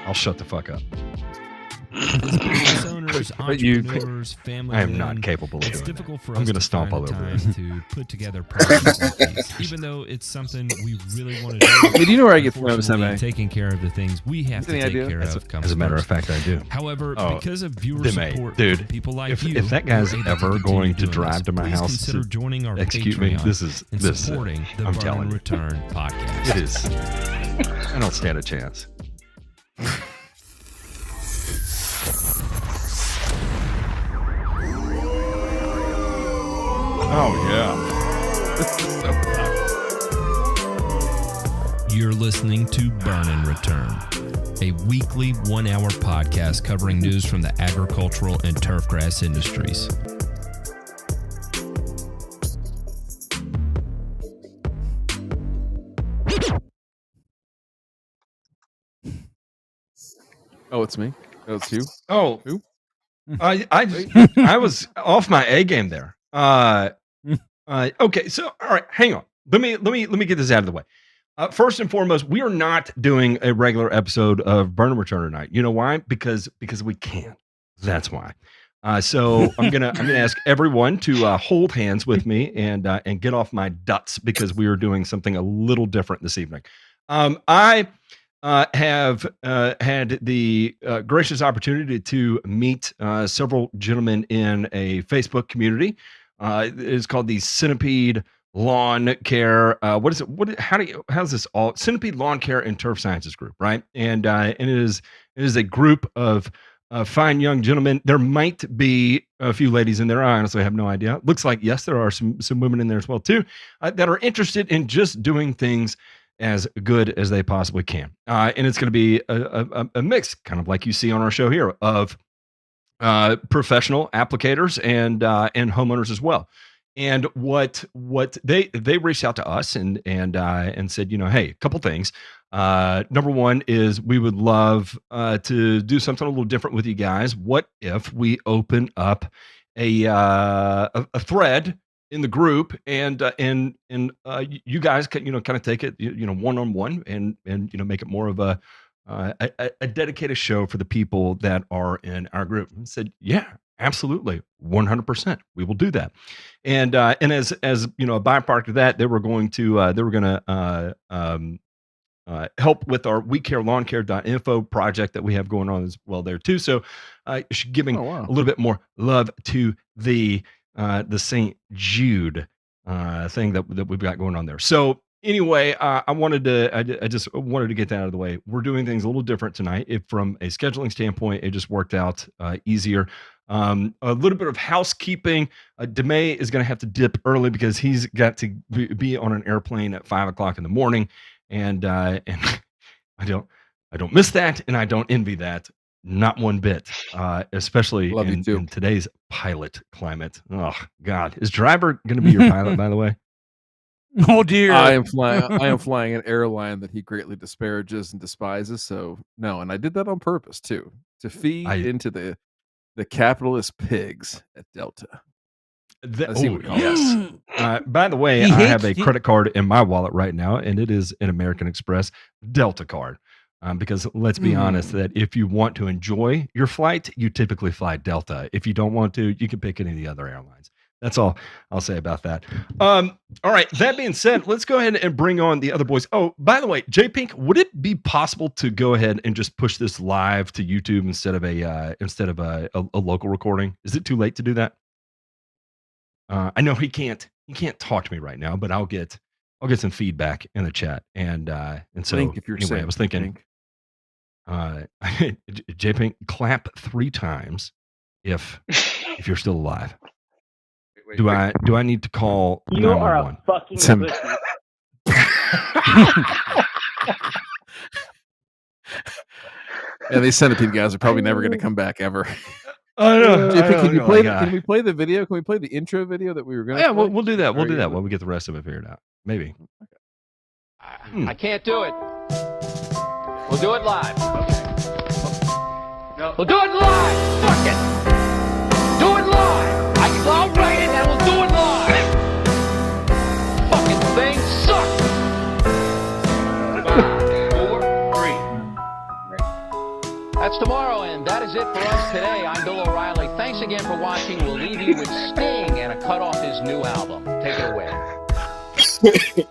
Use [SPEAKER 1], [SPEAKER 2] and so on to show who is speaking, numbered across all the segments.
[SPEAKER 1] I'll shut the fuck up.
[SPEAKER 2] Business owners, entrepreneurs, family
[SPEAKER 1] I am not capable of doing
[SPEAKER 2] it's difficult for
[SPEAKER 1] I'm
[SPEAKER 2] us
[SPEAKER 1] gonna
[SPEAKER 2] to
[SPEAKER 1] stomp
[SPEAKER 2] find
[SPEAKER 1] all
[SPEAKER 2] the
[SPEAKER 1] over
[SPEAKER 2] time
[SPEAKER 1] this.
[SPEAKER 2] to put together projects like these, even though it's something we really want to do.
[SPEAKER 3] Hey, do you know where I get from,
[SPEAKER 2] Unfortunately,
[SPEAKER 3] Seme?
[SPEAKER 2] taking care of the things we have to
[SPEAKER 3] Any
[SPEAKER 2] take
[SPEAKER 3] idea?
[SPEAKER 2] care of comes
[SPEAKER 1] As a matter of
[SPEAKER 2] first.
[SPEAKER 1] fact, I do.
[SPEAKER 2] However,
[SPEAKER 1] Oh,
[SPEAKER 2] because of viewer
[SPEAKER 1] Deme,
[SPEAKER 2] support,
[SPEAKER 1] dude,
[SPEAKER 2] from people like
[SPEAKER 1] if
[SPEAKER 2] you,
[SPEAKER 1] that guy's
[SPEAKER 2] we're able
[SPEAKER 1] ever
[SPEAKER 2] continue
[SPEAKER 1] going to
[SPEAKER 2] doing
[SPEAKER 1] drive
[SPEAKER 2] this.
[SPEAKER 1] to my
[SPEAKER 2] Please
[SPEAKER 1] house
[SPEAKER 2] consider
[SPEAKER 1] to
[SPEAKER 2] joining our
[SPEAKER 1] execute
[SPEAKER 2] Patreon
[SPEAKER 1] me, this is
[SPEAKER 2] and supporting the
[SPEAKER 1] I'm
[SPEAKER 2] Burn
[SPEAKER 1] telling
[SPEAKER 2] and
[SPEAKER 1] you.
[SPEAKER 2] Return podcast.
[SPEAKER 1] It is. I don't stand a chance. Oh yeah.
[SPEAKER 2] You're listening to Burn and Return, a weekly 1-hour podcast covering news from the agricultural and turfgrass industries.
[SPEAKER 3] Oh, it's me. Oh, it's you.
[SPEAKER 1] Oh,
[SPEAKER 3] Who?
[SPEAKER 1] I was off my A game there. Okay, so all right, hang on. Let me get this out of the way. First and foremost, we are not doing a regular episode of Burn and Return tonight. You know why? Because we can't. That's why. So I'm gonna ask everyone to hold hands with me and get off my duts because we are doing something a little different this evening. I have had the gracious opportunity to meet several gentlemen in a Facebook community. It is called the Centipede Lawn Care. What is it? How's this all? Centipede Lawn Care and Turf Sciences Group, right? And it is a group of fine young gentlemen. There might be a few ladies in there. I honestly have no idea. Looks like yes, there are some women in there as well too that are interested in just doing things as good as they possibly can. And it's going to be a mix, kind of like you see on our show here, of professional applicators and homeowners as well. And what they reached out to us and said, you know, hey, a couple things. Number one is we would love to do something a little different with you guys. What if we open up a thread in the group and you guys can, you know, kind of take it, you know, one-on-one and you know, make it more of a dedicated show for the people that are in our group. And said, yeah, absolutely, 100%, we will do that. And as you know, a byproduct of that, they were going to help with our WeCareLawnCare.info project that we have going on as well there too. So giving a little bit more love to the St. Jude thing that we've got going on there. So anyway, I just wanted to get that out of the way. We're doing things a little different tonight. From a scheduling standpoint, it just worked out easier. A little bit of housekeeping. Deme is going to have to dip early because he's got to be on an airplane at 5:00 in the morning, and I don't miss that, and I don't envy that. Not one bit, especially in today's pilot climate. Oh God, is driver going to be your pilot? By the way,
[SPEAKER 4] oh dear,
[SPEAKER 3] I am flying an airline that he greatly disparages and despises. So no, and I did that on purpose too, to feed into the capitalist pigs at Delta.
[SPEAKER 1] Yes. By the way, I have a credit card in my wallet right now, and it is an American Express Delta card. Because let's be honest, that if you want to enjoy your flight, you typically fly Delta. If you don't want to, you can pick any of the other airlines. That's all I'll say about that. All right. That being said, let's go ahead and bring on the other boys. Oh, by the way, J Pink, would it be possible to go ahead and just push this live to YouTube instead of a local recording? Is it too late to do that? I know he can't talk to me right now, but I'll get some feedback in the chat. And so anyway, I was thinking. J Pink, clap 3 times if you're still alive. Do I need to call 911?
[SPEAKER 5] You are a fucking pussy.
[SPEAKER 3] Yeah, these Centipede guys are probably never going to come back ever.
[SPEAKER 1] I know.
[SPEAKER 3] Can we play the video? Can we play the intro video that we were going to?
[SPEAKER 1] Yeah, we'll do that. We'll do that when we get the rest of it figured out. Maybe.
[SPEAKER 6] I can't do it. We'll do it live. No. We'll do it live. Fuck it. Do it live. I'll write it and we'll do it live. Fucking thing sucks. 5, 4, 3. That's tomorrow, and that is it for us today. I'm Bill O'Reilly. Thanks again for watching. We'll leave you with Sting and a cut off his new album. Take it away.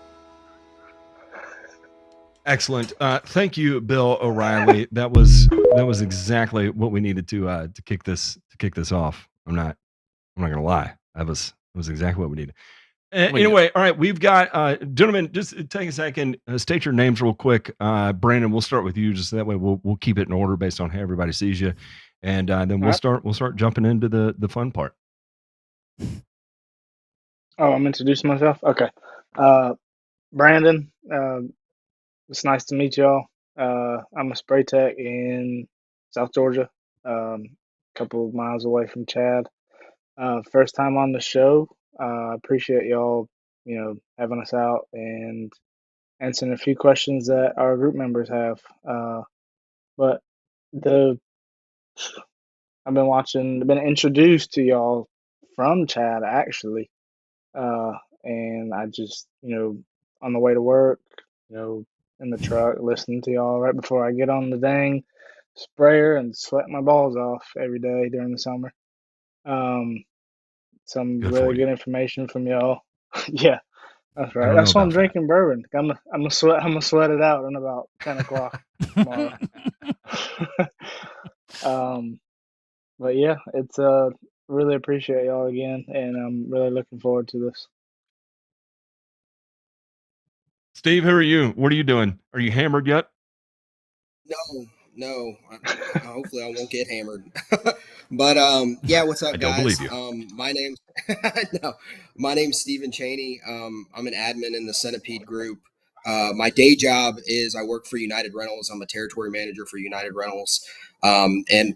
[SPEAKER 1] Excellent. Thank you, Bill O'Reilly. That was exactly what we needed to kick this off. I'm not gonna lie. That was exactly what we needed. Anyway, all right, we've got gentlemen. Just take a second, state your names real quick. Brandon, we'll start with you, just so that way we'll keep it in order based on how everybody sees you, and then we'll start jumping into the fun part.
[SPEAKER 5] Oh, I'm introducing myself. Okay, Brandon. It's nice to meet y'all. I'm a spray tech in South Georgia, a couple of miles away from Chad. First time on the show. Appreciate y'all, having us out and answering a few questions that our group members have. But I've been introduced to y'all from Chad actually, and I just, on the way to work, in the truck, listening to y'all right before I get on the dang sprayer and sweat my balls off every day during the summer. Some
[SPEAKER 1] Good
[SPEAKER 5] really
[SPEAKER 1] for you.
[SPEAKER 5] good information from y'all. Yeah, that's
[SPEAKER 1] I
[SPEAKER 5] right.
[SPEAKER 1] don't
[SPEAKER 5] That's
[SPEAKER 1] know
[SPEAKER 5] why I'm
[SPEAKER 1] about that.
[SPEAKER 5] drinking bourbon. I'm gonna sweat it out in about 10 o'clock tomorrow. But yeah, it's really appreciate y'all again, and I'm really looking forward to this.
[SPEAKER 1] Steve, who are you? What are you doing? Are you hammered yet?
[SPEAKER 7] No. Hopefully, I won't get hammered. But yeah, what's up,
[SPEAKER 1] I don't
[SPEAKER 7] guys?
[SPEAKER 1] believe you.
[SPEAKER 7] My name's my name's Stephen Cheney. I'm an admin in the Centipede Group. My day job is I work for United Rentals. I'm a territory manager for United Rentals. And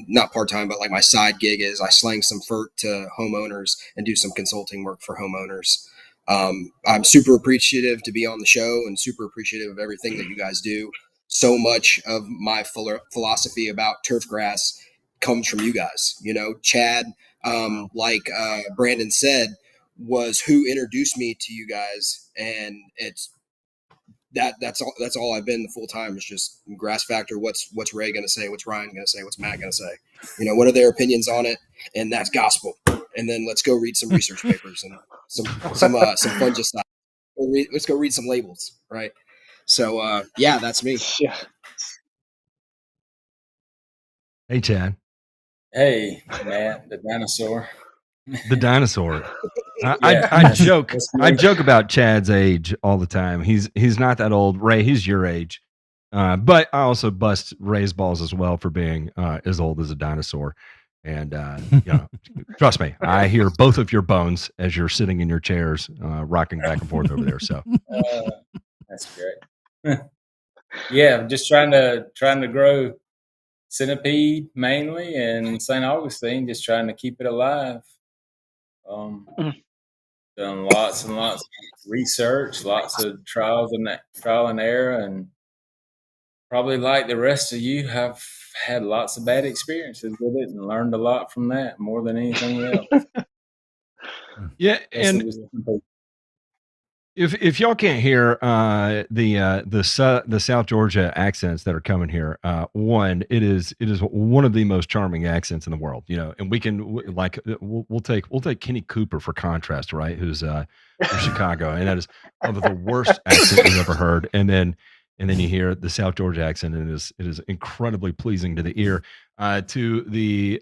[SPEAKER 7] not part time, but like my side gig is I slang some FERT to homeowners and do some consulting work for homeowners. I'm super appreciative to be on the show and super appreciative of everything that you guys do. So much of my philosophy about turf grass comes from you guys. Chad, like Brandon said, was who introduced me to you guys, and that's all I've been the full time. It's just Grass Factor. What's Ray gonna say? What's Ryan gonna say? What's Matt gonna say? What are their opinions on it? And that's gospel. And then let's go read some research papers and some fungicide. Let's go read some labels, right? So yeah, that's me.
[SPEAKER 5] Yeah.
[SPEAKER 1] Hey, Chad.
[SPEAKER 8] Hey, Matt, the dinosaur.
[SPEAKER 1] The dinosaur.
[SPEAKER 8] Yeah.
[SPEAKER 1] I joke about Chad's age all the time. He's not that old. Ray, he's your age. But I also bust Ray's balls as well for being as old as a dinosaur. And trust me, I hear both of your bones as you're sitting in your chairs, rocking back and forth over there. So
[SPEAKER 8] That's great. Yeah, just trying to grow Centipede mainly, and St. Augustine, just trying to keep it alive. Done lots and lots of research, lots of trial and error, and probably like the rest of you have had lots of bad experiences with it and learned a lot from that more than anything else.
[SPEAKER 1] Yeah, and if y'all can't hear the South Georgia accents that are coming here, one, it is one of the most charming accents in the world, and we can we'll take Kenny Cooper for contrast, right? Who's from Chicago, and that is of the worst accent you've ever heard, and then you hear the South Georgia accent, and it is incredibly pleasing to the ear. To the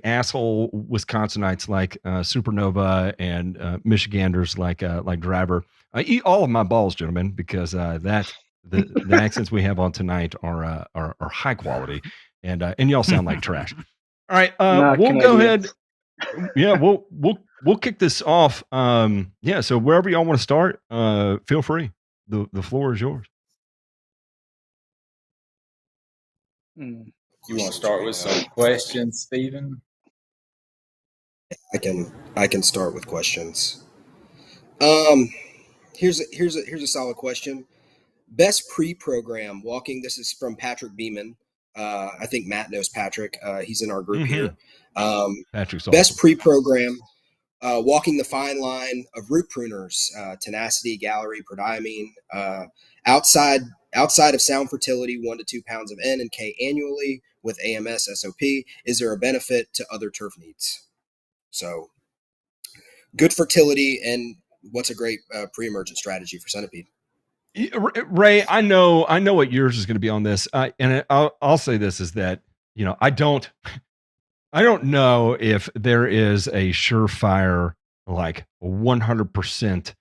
[SPEAKER 1] asshole Wisconsinites like Supernova and Michiganders like Driver. I eat all of my balls, gentlemen, because the accents we have on tonight are high quality, and y'all sound like trash. All right, we'll go ahead. Yeah, we'll kick this off. Yeah, so wherever y'all want to start, feel free. The floor is yours.
[SPEAKER 8] You want to start with some questions, Stephen?
[SPEAKER 7] I can start with questions. Here's a solid question. Best pre-program walking. This is from Patrick Beeman. I think Matt knows Patrick. He's in our group here.
[SPEAKER 1] Patrick's
[SPEAKER 7] best
[SPEAKER 1] awesome.
[SPEAKER 7] pre-program. Walking the fine line of root pruners, tenacity, gallery, prodiamine, outside Outside of sound fertility, 1 to 2 pounds of N and K annually with AMS SOP, is there a benefit to other turf needs? So good fertility, and what's a great pre-emergent strategy for centipede?
[SPEAKER 1] Ray, I know what yours is going to be on this, and I'll say this is that I don't know if there is a surefire, like 100%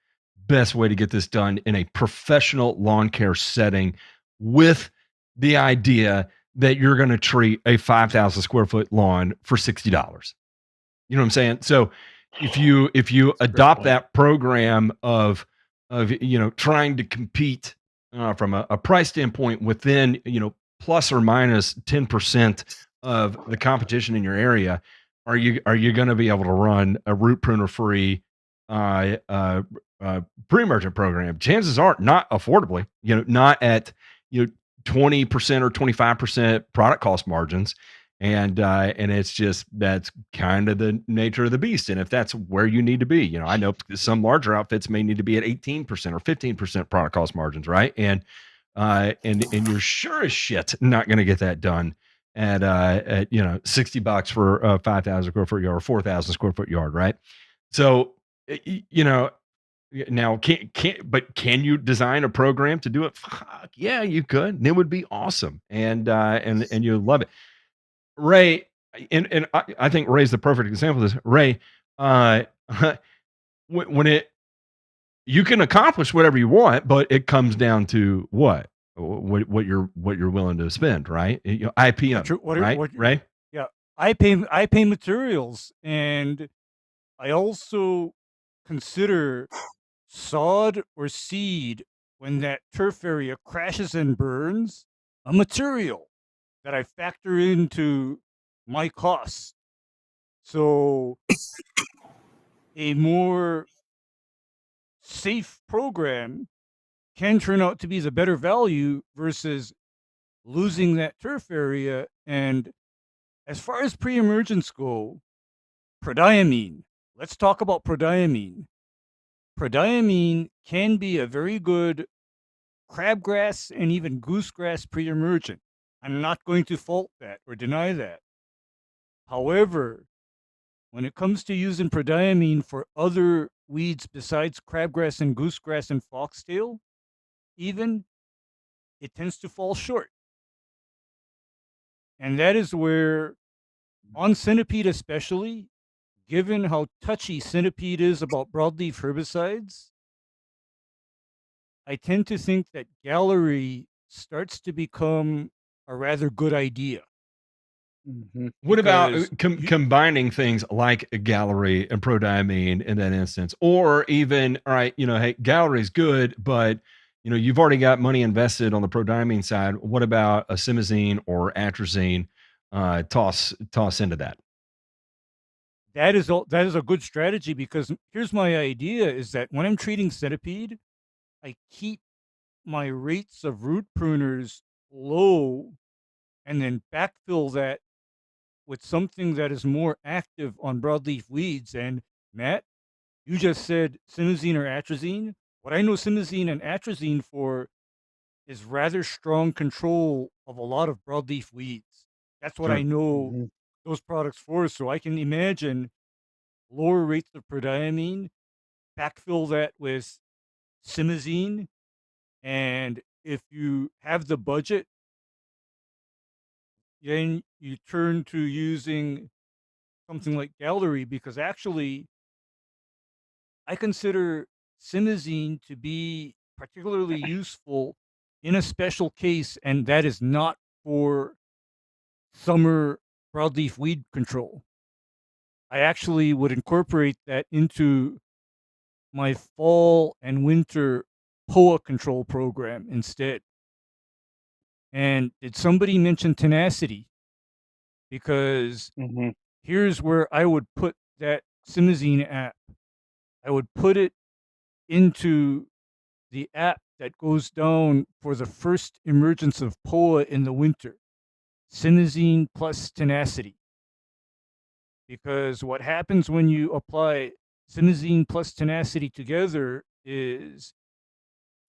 [SPEAKER 1] best way to get this done in a professional lawn care setting with the idea that you're going to treat a 5,000 square foot lawn for $60. You know what I'm saying? So if you adopt that program of trying to compete from a price standpoint within plus or minus 10% of the competition in your area, are you going to be able to run a root pruner free pre-emergent program? Chances are not affordably, not at 20% or 25% product cost margins. And it's just, that's kind of the nature of the beast. And if that's where you need to be, I know some larger outfits may need to be at 18% or 15% product cost margins, right? And you're sure as shit not going to get that done at $60 for a 5,000 square foot yard or 4,000 square foot yard, right? So now can you design a program to do it? Fuck, yeah, you could. And it would be awesome, and you love it. Ray, and I think Ray's the perfect example of this. Ray, when you can accomplish whatever you want, but it comes down to what you're willing to spend, right? IP on, right? Ray?
[SPEAKER 4] Yeah, I pay materials, and I also consider sod or seed when that turf area crashes and burns a material that I factor into my costs. So a more safe program can turn out to be the better value versus losing that turf area. And as far as pre-emergence go, prodiamine. Let's talk about prodiamine. Prodiamine can be a very good crabgrass and even goosegrass pre-emergent. I'm not going to fault that or deny that. However, when it comes to using prodiamine for other weeds besides crabgrass and goosegrass and foxtail, even, it tends to fall short. And that is where, on centipede especially, given how touchy centipede is about broadleaf herbicides, I tend to think that gallery starts to become a rather good idea.
[SPEAKER 5] Mm-hmm.
[SPEAKER 1] What about combining things like a gallery and prodiamine in that instance? Or even, all right, hey, gallery is good, but you've already got money invested on the prodiamine side. What about a simazine or atrazine? Toss into that.
[SPEAKER 4] That is a good strategy, because here's my idea: is that when I'm treating centipede, I keep my rates of root pruners low, and then backfill that with something that is more active on broadleaf weeds. And Matt, you just said simazine or atrazine. What I know simazine and atrazine for is rather strong control of a lot of broadleaf weeds. That's what I know those products for. So I can imagine lower rates of prodiamine, backfill that with simazine, and if you have the budget, then you turn to using something like gallery, because actually I consider simazine to be particularly useful in a special case, and that is not for summer broadleaf weed control. I actually would incorporate that into my fall and winter POA control program instead. And did somebody mention tenacity? Because here's where I would put that simazine app. I would put it into the app that goes down for the first emergence of POA in the winter. Simazine plus tenacity. Because what happens when you apply simazine plus tenacity together is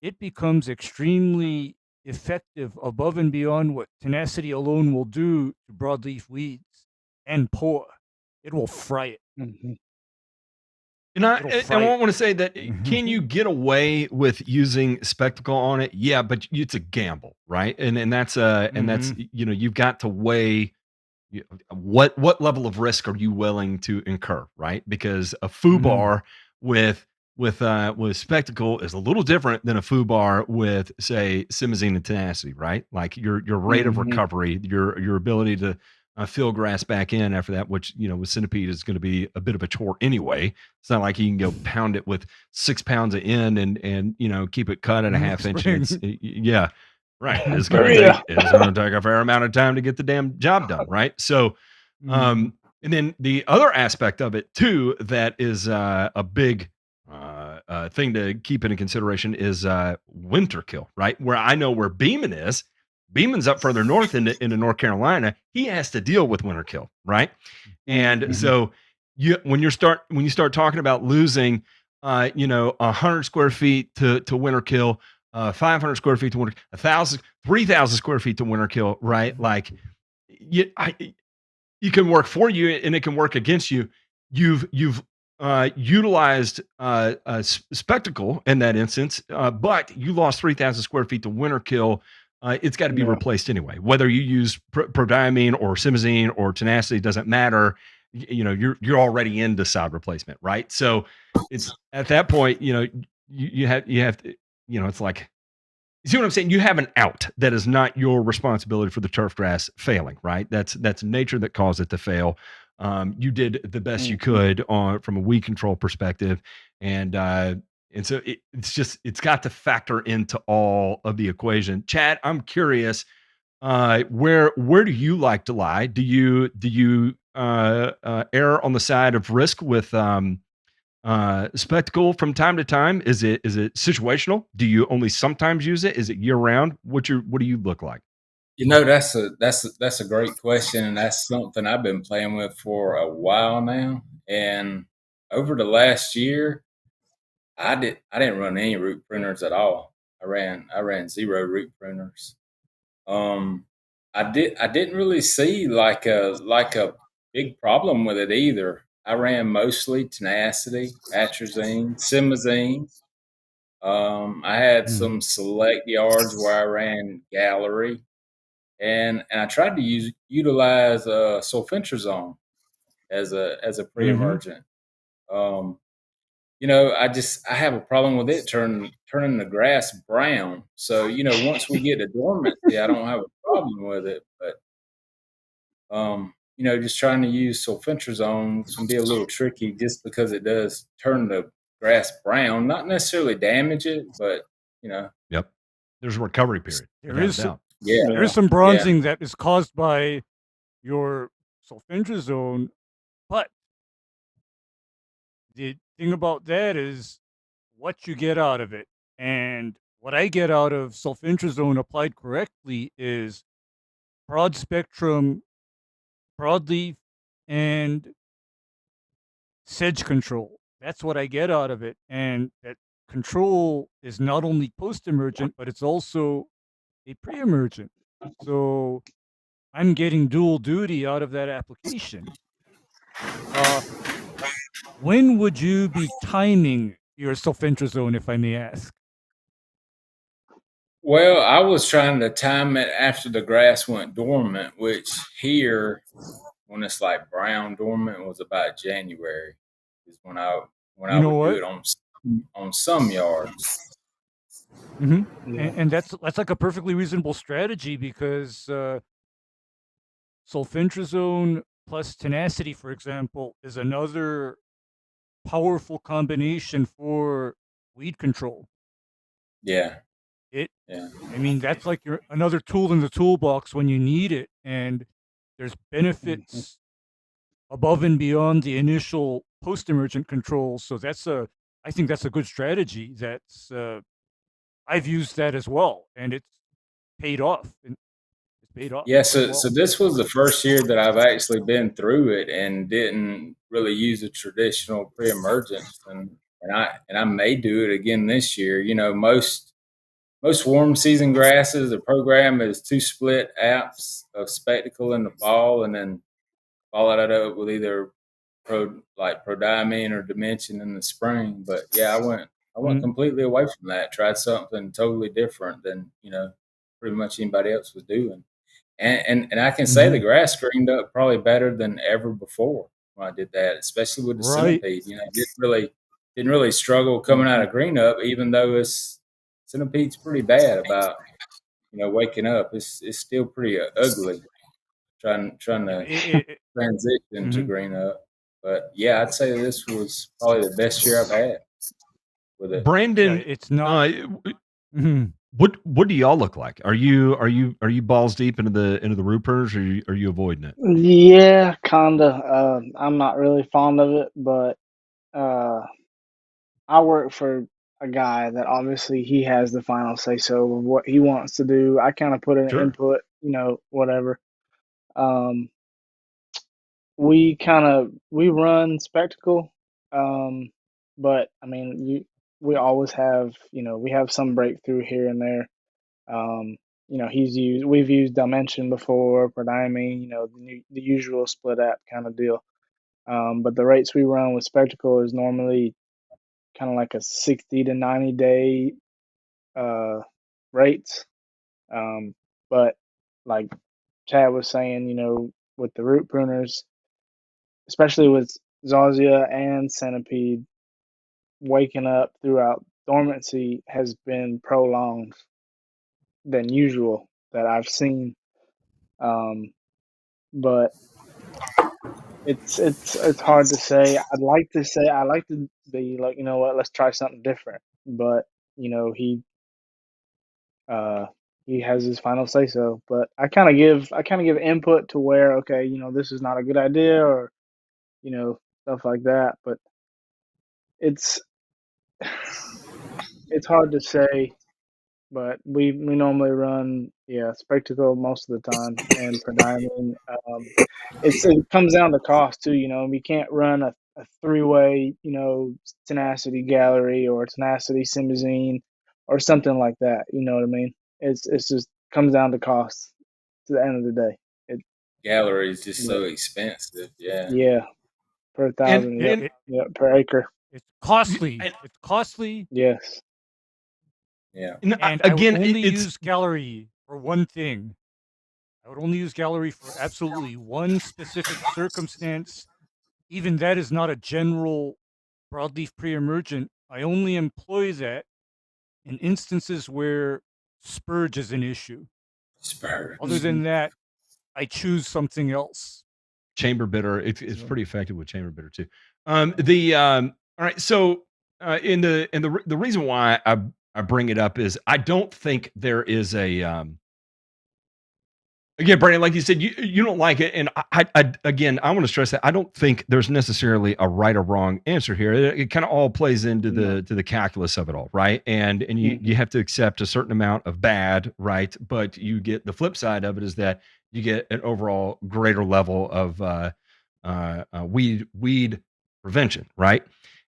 [SPEAKER 4] it becomes extremely effective above and beyond what tenacity alone will do to broadleaf weeds and poor. It will fry it.
[SPEAKER 5] Mm-hmm.
[SPEAKER 1] And I want to say that can you get away with using spectacle on it? Yeah, but it's a gamble, right? And that's you've got to weigh what level of risk are you willing to incur, right? Because a foobar with spectacle is a little different than a foobar with, say, simazine and tenacity, right? Like your rate of recovery, your ability to fill grass back in after that, which with centipede is going to be a bit of a chore anyway. It's not like you can go pound it with 6 pounds of in and keep it cut at a half inch. And yeah. Right. It's going to take a fair amount of time to get the damn job done. Right. So, and then the other aspect of it too, that is a big thing to keep into consideration is winter kill, right? Where I know where Beeman is. Beeman's up further north into North Carolina. He has to deal with winter kill. Right. And so when you start talking about losing, 100 square feet to winter kill, 500 square feet to winter, 1,000, 3,000 square feet to winter kill, right? Like you can work for you and it can work against you. You've utilized spectacle in that instance, but you lost 3,000 square feet to winter kill. It's got to be replaced anyway. Whether you use prodiamine or simazine or tenacity, doesn't matter. You're already into sod replacement, right? So it's at that point, you have to, it's like, you see what I'm saying? You have an out that is not your responsibility for the turf grass failing, right? That's nature that caused it to fail. You did the best you could from a weed control perspective, and so it's got to factor into all of the equation. Chad, I'm curious, where do you like to lie? Do you err on the side of risk with spectacle from time to time? Is it situational? Do you only sometimes use it? Is it year round? What do you look like?
[SPEAKER 8] That's a great question, and that's something I've been playing with for a while now. And over the last year, I didn't run any root pruners at all. I ran 0 root pruners. I didn't really see like a big problem with it either. I ran mostly tenacity, atrazine, simazine. I had some select yards where I ran gallery, and I tried to utilize sulfentrazone as a pre-emergent. I have a problem with it turning the grass brown. So once we get to dormancy, I don't have a problem with it, but just trying to use sulfentrazone can be a little tricky just because it does turn the grass brown, not necessarily damage it, but
[SPEAKER 1] Yep. There's a recovery period.
[SPEAKER 4] There is some bronzing that is caused by your sulfentrazone, but the thing about that is what you get out of it. And what I get out of sulfentrazone applied correctly is broad spectrum, broadleaf, and sedge control. That's what I get out of it. And that control is not only post-emergent, but it's also a pre-emergent. So I'm getting dual duty out of that application. When would you be timing your sulfentrazone, if I may ask?
[SPEAKER 8] Well, I was trying to time it after the grass went dormant, which here, when it's like brown dormant, was about January. Is when I would do it on some yards.
[SPEAKER 4] And that's like a perfectly reasonable strategy because sulfentrazone plus tenacity, for example, is another powerful combination for weed control.
[SPEAKER 8] Yeah.
[SPEAKER 4] I mean, that's like another tool in the toolbox when you need it, and there's benefits above and beyond the initial post-emergent controls. So I think that's a good strategy. I've used that as well, and it's paid off.
[SPEAKER 8] Yeah, so this was the first year that I've actually been through it and didn't really use a traditional pre-emergence, and I may do it again this year. most warm season grasses, the program is 2 split apps of spectacle in the fall, and then follow that up with either prodiamine or dimension in the spring. But yeah, I went completely away from that. Tried something totally different than pretty much anybody else was doing. And I can say the grass greened up probably better than ever before when I did that, especially with the centipede. Didn't really struggle coming out of green up, even though centipede's pretty bad about waking up. It's still pretty ugly trying to transition to green up. But yeah, I'd say this was probably the best year I've had with it.
[SPEAKER 1] Brandon,
[SPEAKER 4] it's not.
[SPEAKER 1] What do y'all look like? Are you balls deep into the rooters, or are you avoiding it?
[SPEAKER 5] Yeah, kinda. I'm not really fond of it, but I work for a guy that obviously he has the final say so of what he wants to do. I kind of put in input, whatever. We run spectacle, but I mean, we always have, we have some breakthrough here and there. We've used Dimension before, Prodiamine, the usual split app kind of deal. But the rates we run with spectacle is normally kind of like a 60 to 90 day rates. But like Chad was saying, with the root pruners, especially with Zazia and Centipede, waking up throughout dormancy has been prolonged than usual that I've seen. But it's hard to say. I'd like to be like, let's try something different. But he has his final say so. But I kind of give input to where, okay, this is not a good idea, or stuff like that. But it's hard to say. But we normally run spectacle most of the time, and Prodiamine. It comes down to cost too. We can't run a 3-way tenacity gallery or tenacity simazine or something like that. You know what I mean? It's just comes down to cost to the end of the day.
[SPEAKER 8] Gallery is just so expensive.
[SPEAKER 5] Yeah, per 1,000. Per acre.
[SPEAKER 4] It's costly. It's costly.
[SPEAKER 5] Yes.
[SPEAKER 8] Yeah.
[SPEAKER 4] And again, I would only use gallery for one thing. I would only use gallery for absolutely one specific circumstance. Even that is not a general broadleaf pre-emergent. I only employ that in instances where spurge is an issue.
[SPEAKER 8] Spurge.
[SPEAKER 4] Other than that, I choose something else.
[SPEAKER 1] Chamber bitter, it's pretty effective with chamber bitter too. All right, so the reason why I bring it up is I don't think there is a again, Brandon, like you said, you don't like it, and I want to stress that I don't think there's necessarily a right or wrong answer here. It kind of all plays into the calculus of it all, right? And you have to accept a certain amount of bad, right? But you get the flip side of it is that you get an overall greater level of weed prevention, right?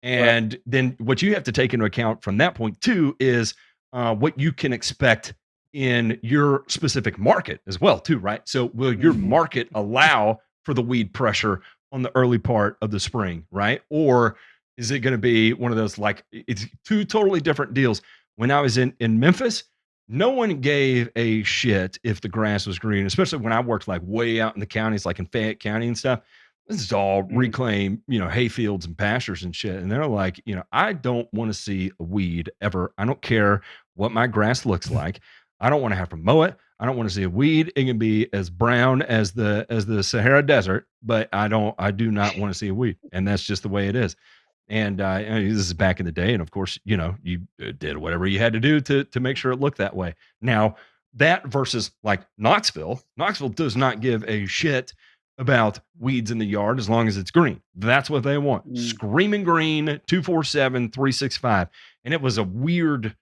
[SPEAKER 1] And then what you have to take into account from that point too is what you can expect in your specific market as well too, right? So will your market allow for the weed pressure on the early part of the spring, right? Or is it going to be one of those, like, it's two totally different deals. When I was in Memphis, no one gave a shit if the grass was green, especially when I worked like way out in the counties, like in Fayette County and stuff. This is all reclaimed, hay fields and pastures and shit. And they're like, I don't want to see a weed ever. I don't care what my grass looks like. I don't want to have to mow it. I don't want to see a weed. It can be as brown as the Sahara Desert, but I do not want to see a weed. And that's just the way it is. And this is back in the day. And of course, you did whatever you had to do to make sure it looked that way. Now, that versus like Knoxville does not give a shit about weeds in the yard as long as it's green. That's what they want. Screaming green, 247, 365. And it was a weird,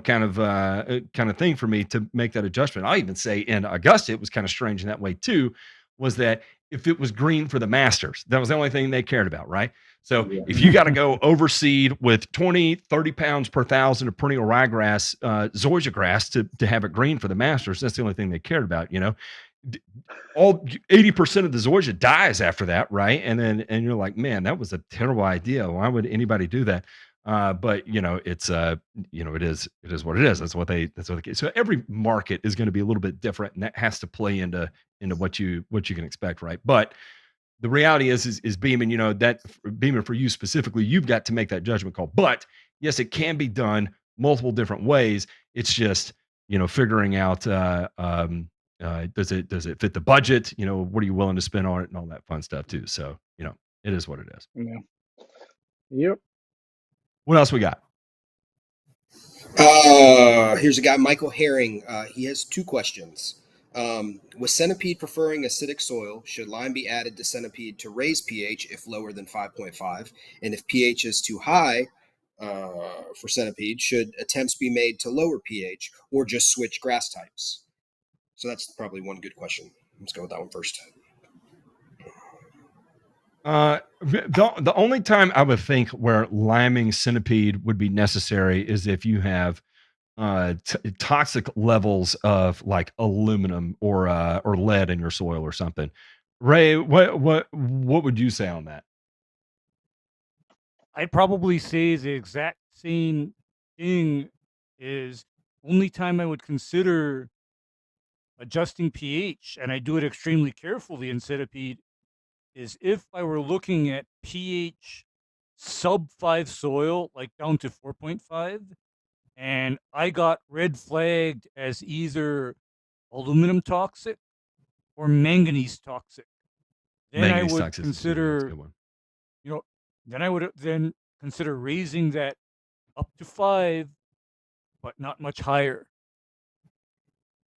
[SPEAKER 1] kind of thing for me to make that adjustment. I even say in Augusta, it was kind of strange in that way too. was that if it was green for the Masters, that was the only thing they cared about, right? So
[SPEAKER 8] Yeah.
[SPEAKER 1] if you got to go overseed with 20, 30 pounds per thousand of perennial ryegrass, zoysia grass to have it green for the Masters, that's the only thing they cared about, all 80% of the zoysia dies after that, right? And you're like, man, that was a terrible idea. Why would anybody do that? But it's it is what it is. That's what they so every market is going to be a little bit different, and that has to play into what you can expect, right? But the reality is Beeman, that Beeman, for you specifically, you've got to make that judgment call. But yes, it can be done multiple different ways. It's just figuring out does it fit the budget? What are you willing to spend on it and all that fun stuff too. So it is what it is.
[SPEAKER 5] Yeah. Yep.
[SPEAKER 1] What else we got?
[SPEAKER 7] Here's a guy, Michael Herring. He has 2 questions. With centipede preferring acidic soil, should lime be added to centipede to raise pH if lower than 5.5? And if pH is too high for centipede, should attempts be made to lower pH or just switch grass types? So that's probably one good question. Let's go with that one first.
[SPEAKER 1] The only time I would think where liming centipede would be necessary is if you have toxic levels of like aluminum or lead in your soil or something. Ray, what would you say on that?
[SPEAKER 4] I'd probably say the exact same thing. Is only time I would consider adjusting pH, and I do it extremely carefully in centipede, is if I were looking at pH sub 5 soil, like down to 4.5, and I got red flagged as either aluminum toxic or manganese toxic. Then
[SPEAKER 1] Manganese
[SPEAKER 4] I would
[SPEAKER 1] toxicity, that's a
[SPEAKER 4] consider,
[SPEAKER 1] good one.
[SPEAKER 4] then I would then consider raising that up to 5, but not much higher.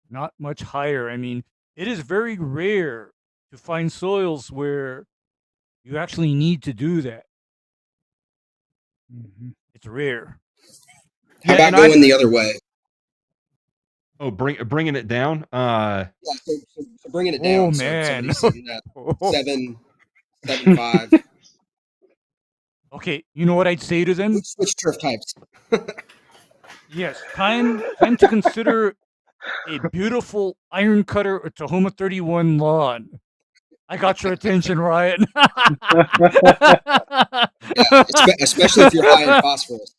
[SPEAKER 4] Not much higher. I mean, it is very rare to find soils where you actually need to do that. It's rare.
[SPEAKER 7] How
[SPEAKER 1] Yeah,
[SPEAKER 7] about going the other way?
[SPEAKER 1] Oh, bringing it down.
[SPEAKER 7] Yeah, so bringing it down.
[SPEAKER 4] Oh,
[SPEAKER 7] So
[SPEAKER 4] man.
[SPEAKER 7] somebody's sitting at 7.5.
[SPEAKER 4] Okay, you know what I'd say to them?
[SPEAKER 7] Switch turf types.
[SPEAKER 4] Yes, time to consider a beautiful iron cutter or Tahoma 31 lawn. I got your attention, Ryan.
[SPEAKER 7] Yeah, especially if you're high in phosphorus.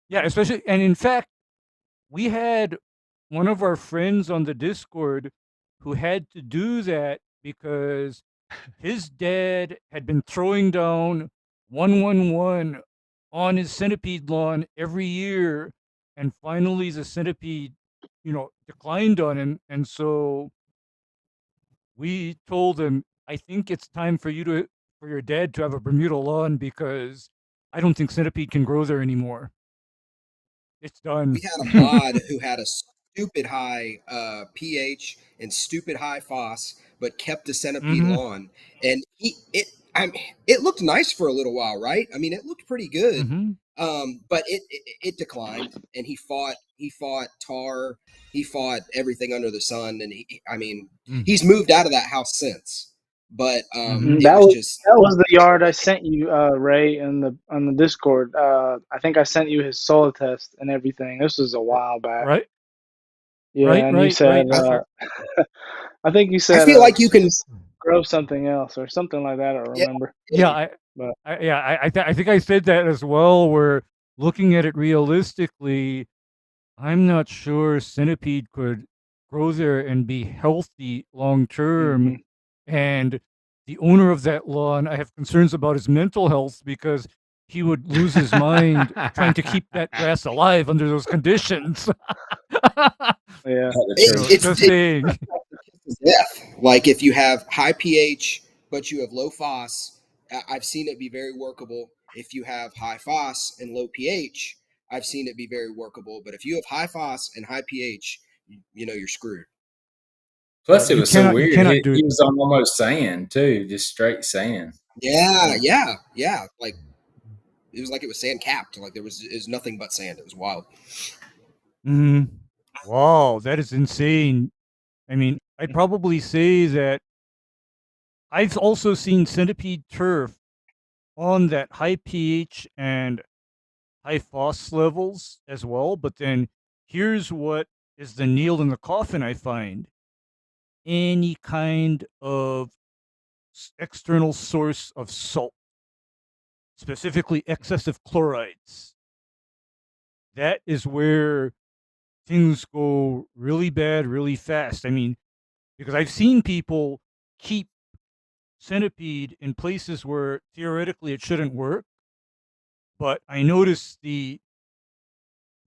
[SPEAKER 4] Yeah, especially, and in fact, we had one of our friends on the Discord who had to do that because his dad had been throwing down 111 on his centipede lawn every year, and finally the centipede, declined on him, and so we told him, I think it's time for your dad to have a Bermuda lawn because I don't think centipede can grow there anymore. It's done.
[SPEAKER 7] We had a mod who had a stupid high pH and stupid high phos, but kept the centipede lawn, and it looked nice for a little while, right? I mean, it looked pretty good, but it declined, and he fought tar, he fought everything under the sun, and he's moved out of that house since. But
[SPEAKER 5] that was the yard I sent you, Ray, on the Discord. I think I sent you his soil test and everything. This was a while back,
[SPEAKER 4] right?
[SPEAKER 5] Yeah,
[SPEAKER 4] right,
[SPEAKER 5] and
[SPEAKER 4] right,
[SPEAKER 5] you said,
[SPEAKER 4] right.
[SPEAKER 5] I think you said,
[SPEAKER 7] I feel like you can
[SPEAKER 5] grow something else or something like that. I don't remember.
[SPEAKER 4] Yeah, I think I said that as well. We're looking at it realistically. I'm not sure centipede could grow there and be healthy long term. And the owner of that lawn, I have concerns about his mental health because he would lose his mind trying to keep that grass alive under those conditions.
[SPEAKER 5] Yeah,
[SPEAKER 7] it's
[SPEAKER 4] just saying.
[SPEAKER 7] Death. Like if you have high pH but you have low phos, I've seen it be very workable. If you have high phos and low pH, I've seen it be very workable. But if you have high phos and high pH, you're screwed.
[SPEAKER 8] Plus, it was so weird. He was on almost sand too, just straight sand.
[SPEAKER 7] Yeah. Like it was sand capped. Like it was nothing but sand. It was wild.
[SPEAKER 4] Wow, that is insane. I mean, I'd probably say that I've also seen centipede turf on that high pH and high phos levels as well. But then here's what is the nail in the coffin, I find. Any kind of external source of salt, specifically excessive chlorides. That is where things go really bad really fast. I mean, because I've seen people keep centipede in places where theoretically it shouldn't work, but I notice the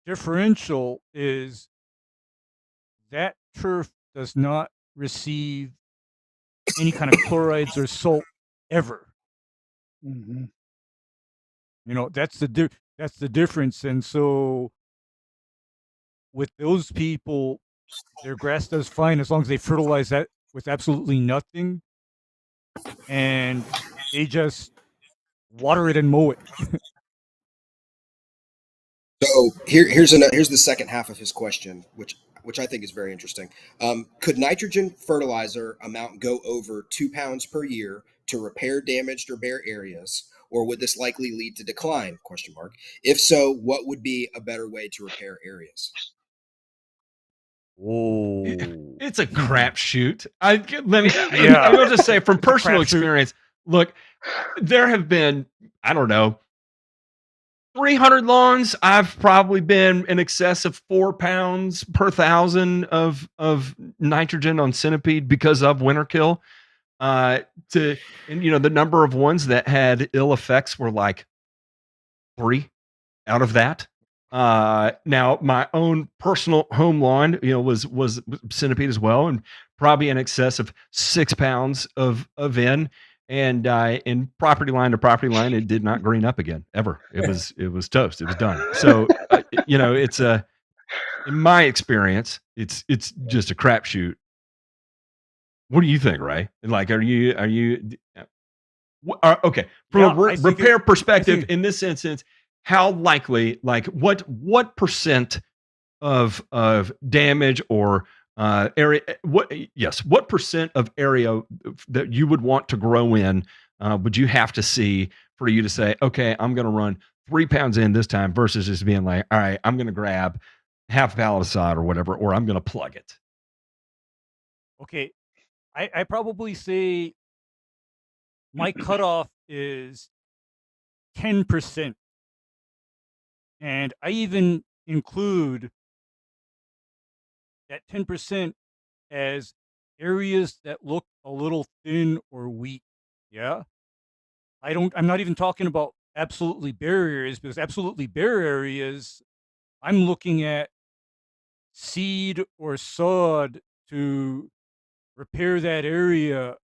[SPEAKER 4] differential is that turf does not receive any kind of chlorides or salt ever.
[SPEAKER 5] Mm-hmm.
[SPEAKER 4] You know, that's the difference. And so with those people, their grass does fine as long as they fertilize that with absolutely nothing, and they just water it and mow it.
[SPEAKER 7] So here's the second half of his question, which I think is very interesting. Could nitrogen fertilizer amount go over 2 pounds per year to repair damaged or bare areas, or would this likely lead to decline? Question mark. If so, what would be a better way to repair areas?
[SPEAKER 4] Whoa.
[SPEAKER 1] It's a crapshoot. I
[SPEAKER 4] Yeah.
[SPEAKER 1] will just say from
[SPEAKER 4] It's a
[SPEAKER 1] personal
[SPEAKER 4] crapshoot.
[SPEAKER 1] experience, look, there have been, I don't know, 300 lawns. I've probably been in excess of 4 pounds per thousand of nitrogen on centipede because of winter kill. And the number of ones that had ill effects were like 3 out of that. Now my own personal home lawn, was centipede as well, and probably in excess of 6 pounds of in. And in property line to property line, it did not green up again ever. It was toast. It was done. So it's in my experience, it's just a crapshoot. What do you think, Ray? Like, are you okay from
[SPEAKER 4] Yeah,
[SPEAKER 1] a
[SPEAKER 4] I think
[SPEAKER 1] repair perspective
[SPEAKER 4] think-
[SPEAKER 1] in this instance? How likely, like, what percent of damage or area? What percent of area that you would want to grow in would you have to see for you to say, okay, I'm going to run 3 pounds in this time versus just being like, all right, I'm going to grab half a pallet of sod or whatever, or I'm going to plug it.
[SPEAKER 4] Okay, I probably say my cutoff is 10%. And I even include that 10% as areas that look a little thin or weak. Yeah. I'm not even talking about absolutely bare areas, because absolutely bare areas, I'm looking at seed or sod to repair that area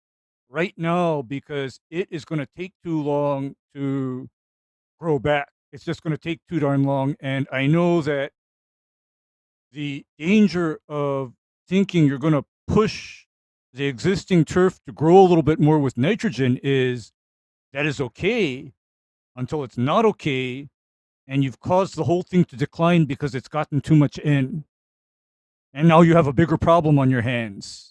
[SPEAKER 4] right now, because it is going to take too long to grow back. It's just going to take too darn long. And I know that the danger of thinking you're going to push the existing turf to grow a little bit more with nitrogen is that is okay until it's not okay, and you've caused the whole thing to decline because it's gotten too much in. And now you have a bigger problem on your hands.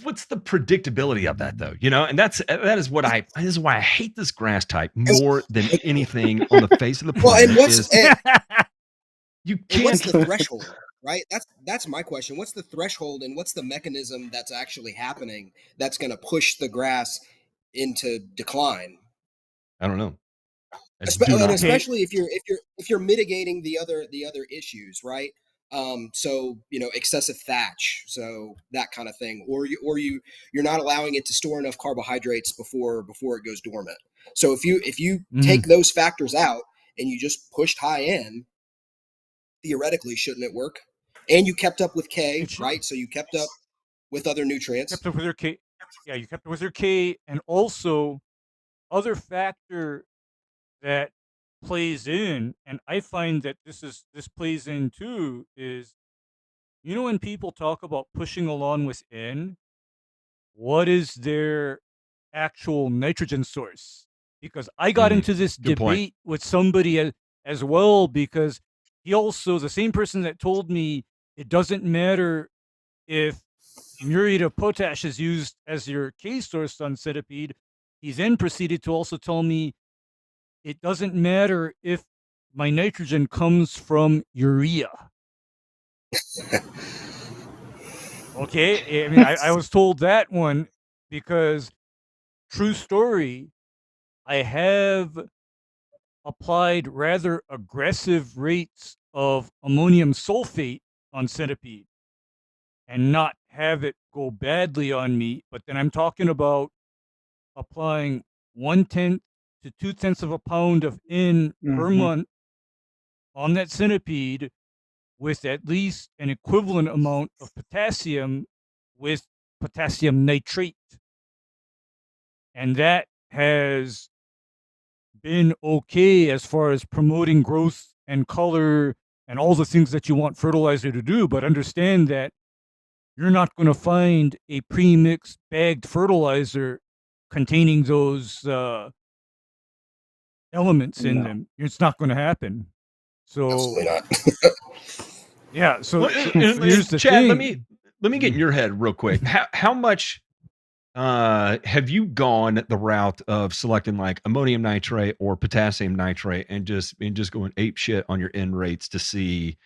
[SPEAKER 1] What's the predictability of that, though? And that is why I hate this grass type more than anything on the face of the planet. You can't.
[SPEAKER 7] What's the threshold, right? That's my question. What's the threshold, and what's the mechanism that's actually happening that's going to push the grass into decline?
[SPEAKER 1] I don't know.
[SPEAKER 7] Especially if you're mitigating the other issues, right? So excessive thatch, so that kind of thing, or you're not allowing it to store enough carbohydrates before it goes dormant. So if you take those factors out and you just pushed high in, theoretically, shouldn't it work? And you kept up with K, right? So you kept up with other nutrients.
[SPEAKER 4] Kept up with your K. Yeah, you kept up with your K, and also other factor that plays in, and I find that this plays in too, is when people talk about pushing a lawn with N, what is their actual nitrogen source? Because I got into this debate with somebody as well, because he also, the same person that told me it doesn't matter if muriate of potash is used as your K source on centipede, he then proceeded to also tell me it doesn't matter if my nitrogen comes from urea. Okay, I mean, I was told that one because, true story, I have applied rather aggressive rates of ammonium sulfate on centipede and not have it go badly on me. But then I'm talking about applying 1/10 to 2/10 of a pound of N per month on that centipede with at least an equivalent amount of potassium with potassium nitrate. And that has been okay as far as promoting growth and color and all the things that you want fertilizer to do. But understand that you're not going to find a pre-mixed bagged fertilizer containing those elements in them. It's not going to happen. So
[SPEAKER 7] Absolutely not.
[SPEAKER 4] yeah. So,
[SPEAKER 1] Well,
[SPEAKER 4] here's the
[SPEAKER 1] Chad,
[SPEAKER 4] thing.
[SPEAKER 1] let me get in your head real quick. How much have you gone the route of selecting like ammonium nitrate or potassium nitrate and just going ape shit on your N rates to see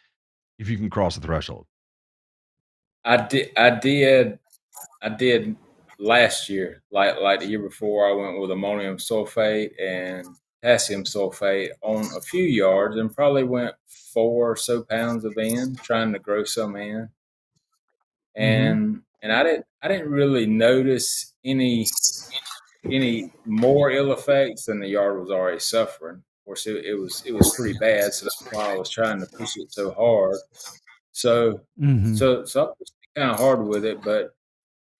[SPEAKER 1] if you can cross the threshold?
[SPEAKER 8] I did last year, like the year before. I went with ammonium sulfate and potassium sulfate on a few yards, and probably went 4 or so pounds of N, trying to grow some in. And I didn't really notice any more ill effects than the yard was already suffering. Of course, it was pretty bad, so that's why I was trying to push it so hard. So so I was kind of hard with it, but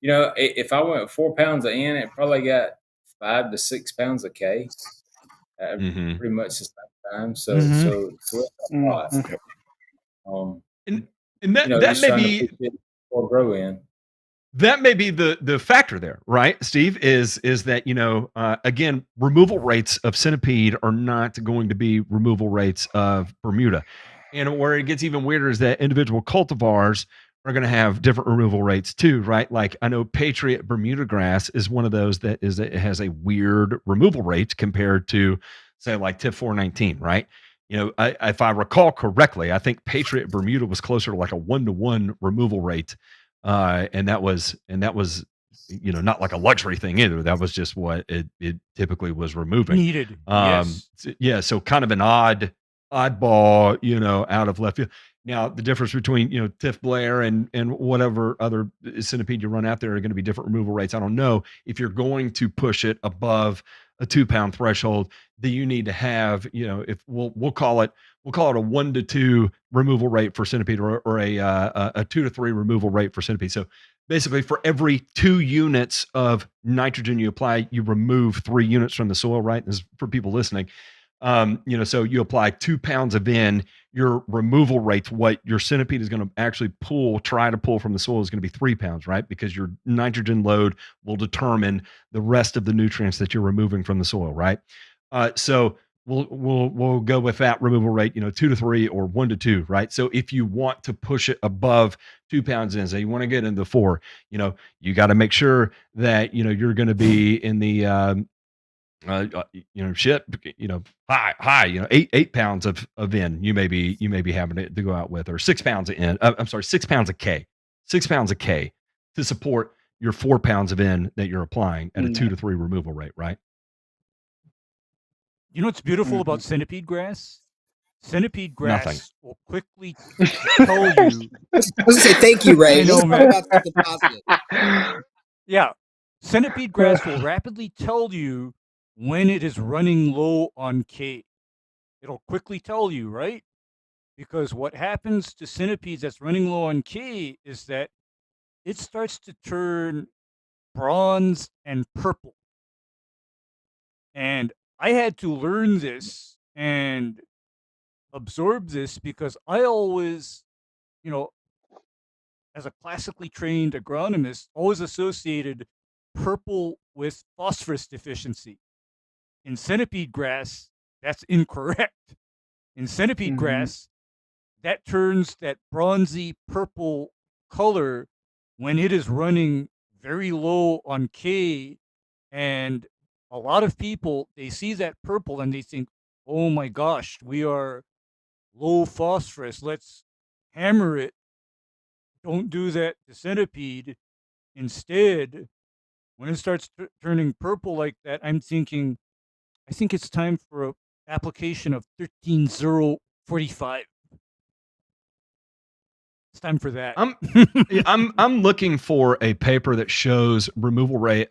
[SPEAKER 8] if I went 4 pounds of N, it probably got 5 to 6 pounds of K, pretty much the same time. So it's a lot.
[SPEAKER 1] And that
[SPEAKER 8] just
[SPEAKER 1] may
[SPEAKER 8] trying to
[SPEAKER 1] be
[SPEAKER 8] push it or grow in.
[SPEAKER 1] that may be the factor there, right, Steve? Is that again, removal rates of centipede are not going to be removal rates of Bermuda, and where it gets even weirder is that individual cultivars are going to have different removal rates too, right? Like I know Patriot Bermuda grass is one of those that it has a weird removal rate compared to say like TIF 419, right? If I recall correctly, I think Patriot Bermuda was closer to like a 1-to-1 removal rate, and that was not like a luxury thing either. That was just what it typically was removing.
[SPEAKER 4] Needed. Yes.
[SPEAKER 1] Yeah. So kind of an oddball, out of left field. Now the difference between Tiff Blair and whatever other centipede you run out there are going to be different removal rates. I don't know if you're going to push it above a 2-pound threshold. Do you need to have if we'll call it a 1 to 2 removal rate for centipede, or a 2 to 3 removal rate for centipede. So basically, for every 2 units of nitrogen you apply, you remove 3 units from the soil. Right? This is for people listening. So you apply 2 pounds of N, your removal rate, what your centipede is going to actually try to pull from the soil is going to be 3 pounds, right? Because your nitrogen load will determine the rest of the nutrients that you're removing from the soil, right? So we'll go with that removal rate, 2 to 3 or 1 to 2, right? So if you want to push it above 2 pounds in, so you want to get into 4, you got to make sure that you're going to be in the high, 8 pounds of N you may be having to go out with, or 6 pounds of N. I'm sorry, 6 pounds of K, 6 pounds of K to support your 4 pounds of N that you're applying at a 2 to 3 removal rate, right?
[SPEAKER 4] You know what's beautiful about centipede grass? Centipede grass
[SPEAKER 1] Nothing.
[SPEAKER 4] will quickly tell you.
[SPEAKER 7] I was going to say thank you, Ray.
[SPEAKER 4] I know,
[SPEAKER 7] Let's talk
[SPEAKER 4] man.
[SPEAKER 7] about something positive.
[SPEAKER 4] Yeah, centipede grass will rapidly tell you when it is running low on K. It'll quickly tell you, right? Because what happens to centipedes that's running low on K is that it starts to turn bronze and purple. And I had to learn this and absorb this because I always, as a classically trained agronomist, always associated purple with phosphorus deficiency. In centipede grass, that's incorrect. In centipede grass, that turns that bronzy purple color when it is running very low on K, and a lot of people, they see that purple and they think, oh my gosh, we are low phosphorus. Let's hammer it. Don't do that to centipede. Instead, when it starts turning purple like that, I'm thinking, I think it's time for a application of 13045. It's time for that.
[SPEAKER 1] I'm looking for a paper that shows removal rate.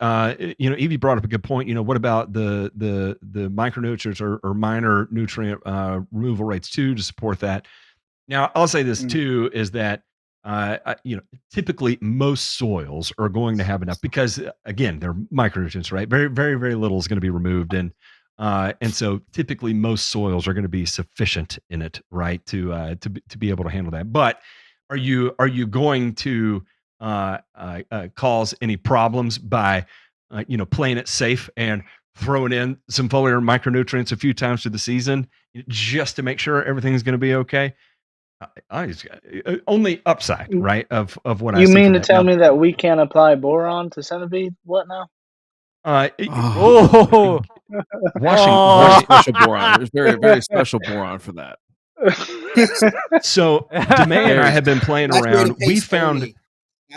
[SPEAKER 1] Evie brought up a good point. What about the micronutrients or minor nutrient removal rates too to support that? Now, I'll say this too is that typically most soils are going to have enough because again, they're micronutrients, right? Very, very, very little is going to be removed, and so typically most soils are going to be sufficient in it, right, to be able to handle that. But are you going to cause any problems by playing it safe and throwing in some foliar micronutrients a few times through the season just to make sure everything's going to be okay? Only upside, right? Of what I
[SPEAKER 5] You
[SPEAKER 1] see
[SPEAKER 5] mean
[SPEAKER 1] from
[SPEAKER 5] to
[SPEAKER 1] that.
[SPEAKER 5] tell
[SPEAKER 1] Now,
[SPEAKER 5] me that we can't apply boron to centipede? What now?
[SPEAKER 4] Oh,
[SPEAKER 1] washing
[SPEAKER 3] special boron. There's very, very special boron for that.
[SPEAKER 1] So Demay and I have been playing
[SPEAKER 7] That's
[SPEAKER 1] around.
[SPEAKER 7] rated paste only.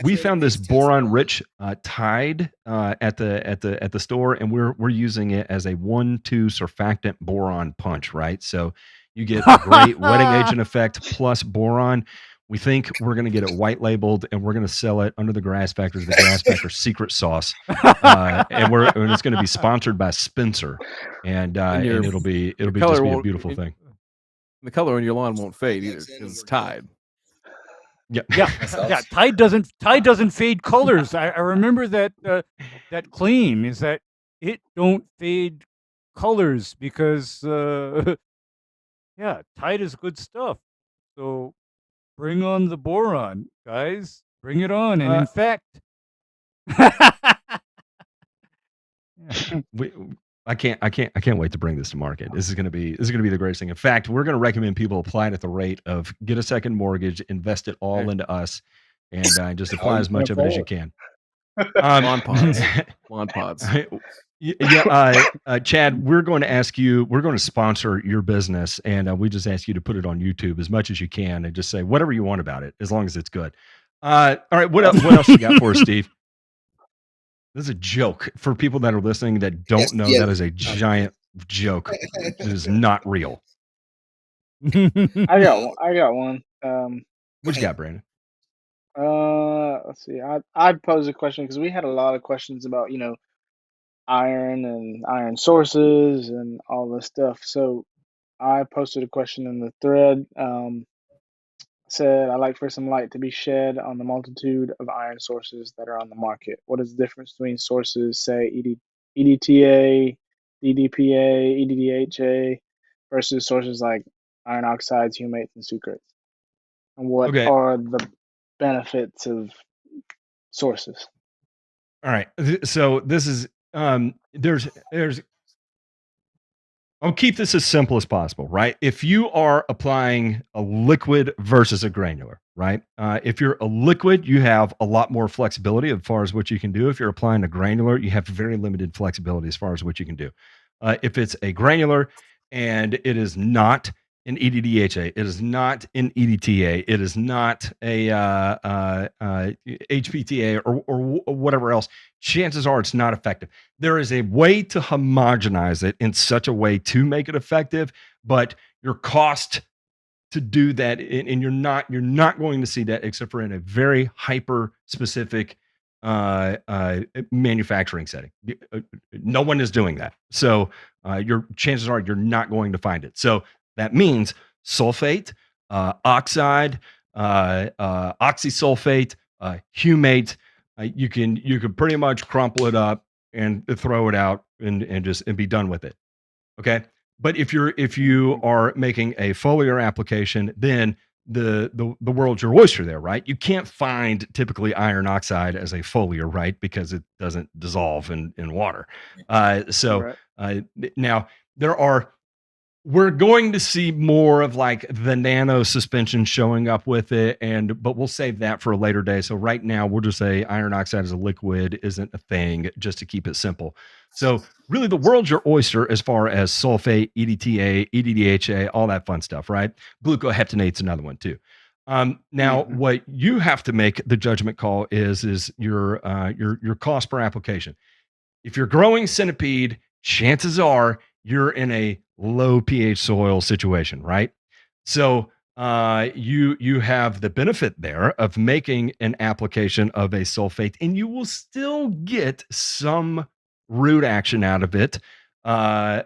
[SPEAKER 1] We found this
[SPEAKER 7] Test
[SPEAKER 1] boron-rich Tide at the store, and we're using it as a 1-2 surfactant boron punch, right? So you get a great wetting agent effect plus boron. We think we're going to get it white labeled, and we're going to sell it under the Grass Factor's the Grass Factor secret sauce, and it's going to be sponsored by Spencer, and it'll be just be a beautiful thing.
[SPEAKER 3] The color on your lawn won't fade either because it's Tide.
[SPEAKER 4] Yeah. Tide doesn't fade colors. I remember that that claim is that it don't fade colors because Tide is good stuff. So bring on the boron, guys. Bring it on. And in fact,
[SPEAKER 1] I can't wait to bring this to market. This is gonna be the greatest thing. In fact, we're gonna recommend people apply it at the rate of get a second mortgage, invest it all into us, and just apply as much of it as you can.
[SPEAKER 3] Lawn pods.
[SPEAKER 1] Chad, we're going to ask you. We're going to sponsor your business, and we just ask you to put it on YouTube as much as you can, and just say whatever you want about it, as long as it's good. All right, what else you got for us, Steve? This is a joke for people that are listening that don't know. That is a giant joke. It is not real.
[SPEAKER 5] I got one.
[SPEAKER 1] What you got, Brandon?
[SPEAKER 5] Let's see. I'd pose a question because we had a lot of questions about iron and iron sources and all this stuff. So I posted a question in the thread. Said I'd like for some light to be shed on the multitude of iron sources that are on the market. What is the difference between sources, say EDTA, DDPA, EDDHA, versus sources like iron oxides, humates, and sucrates? And what are the benefits of sources?
[SPEAKER 1] All right. So this is there's I'll keep this as simple as possible, right? If you are applying a liquid versus a granular, right? If you're a liquid, you have a lot more flexibility as far as what you can do. If you're applying a granular, you have very limited flexibility as far as what you can do. If it's a granular and it is not an EDDHA, it is not an EDTA, it is not a HPTA or whatever else, chances are it's not effective. There is a way to homogenize it in such a way to make it effective, but your cost to do that, and you're not going to see that except for in a very hyper specific manufacturing setting. No one is doing that. So your chances are you're not going to find it. So that means sulfate, oxide, oxysulfate, humate. You can pretty much crumple it up and throw it out and just be done with it. Okay. But if you are making a foliar application, then the world's your oyster there, right? You can't find typically iron oxide as a foliar, right? Because it doesn't dissolve in water. Now there are We're going to see more of like the nano suspension showing up with it, but we'll save that for a later day. So right now we'll just say iron oxide as a liquid isn't a thing, just to keep it simple. So really the world's your oyster as far as sulfate, EDTA, EDDHA, all that fun stuff, right? Glucoheptanate's another one too. Now what you have to make the judgment call is your cost per application. If you're growing centipede, chances are you're in a low pH soil situation, right? So you have the benefit there of making an application of a sulfate, and you will still get some root action out of it, uh,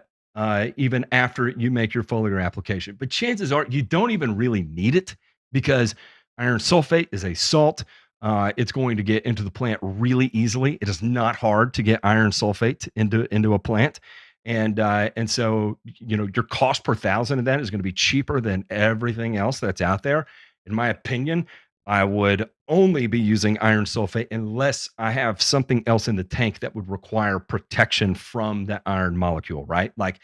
[SPEAKER 1] even after you make your foliar application. But chances are you don't even really need it because iron sulfate is a salt. It's going to get into the plant really easily. It is not hard to get iron sulfate into a plant, and so your cost per thousand of that is going to be cheaper than everything else that's out there. In my opinion, I would only be using iron sulfate unless I have something else in the tank that would require protection from that iron molecule, right? Like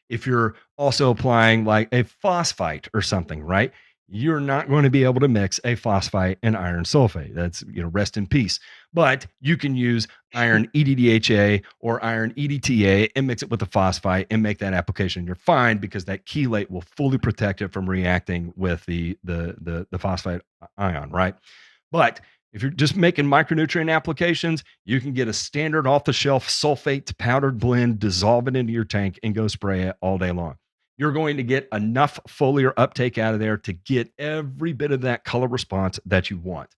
[SPEAKER 1] if you're also applying like a phosphite or something, right? You're not going to be able to mix a phosphite and iron sulfate. That's, rest in peace. But you can use iron EDDHA or iron EDTA and mix it with the phosphite and make that application. You're fine because that chelate will fully protect it from reacting with the phosphite ion, right? But if you're just making micronutrient applications, you can get a standard off-the-shelf sulfate powdered blend, dissolve it into your tank, and go spray it all day long. You're going to get enough foliar uptake out of there to get every bit of that color response that you want.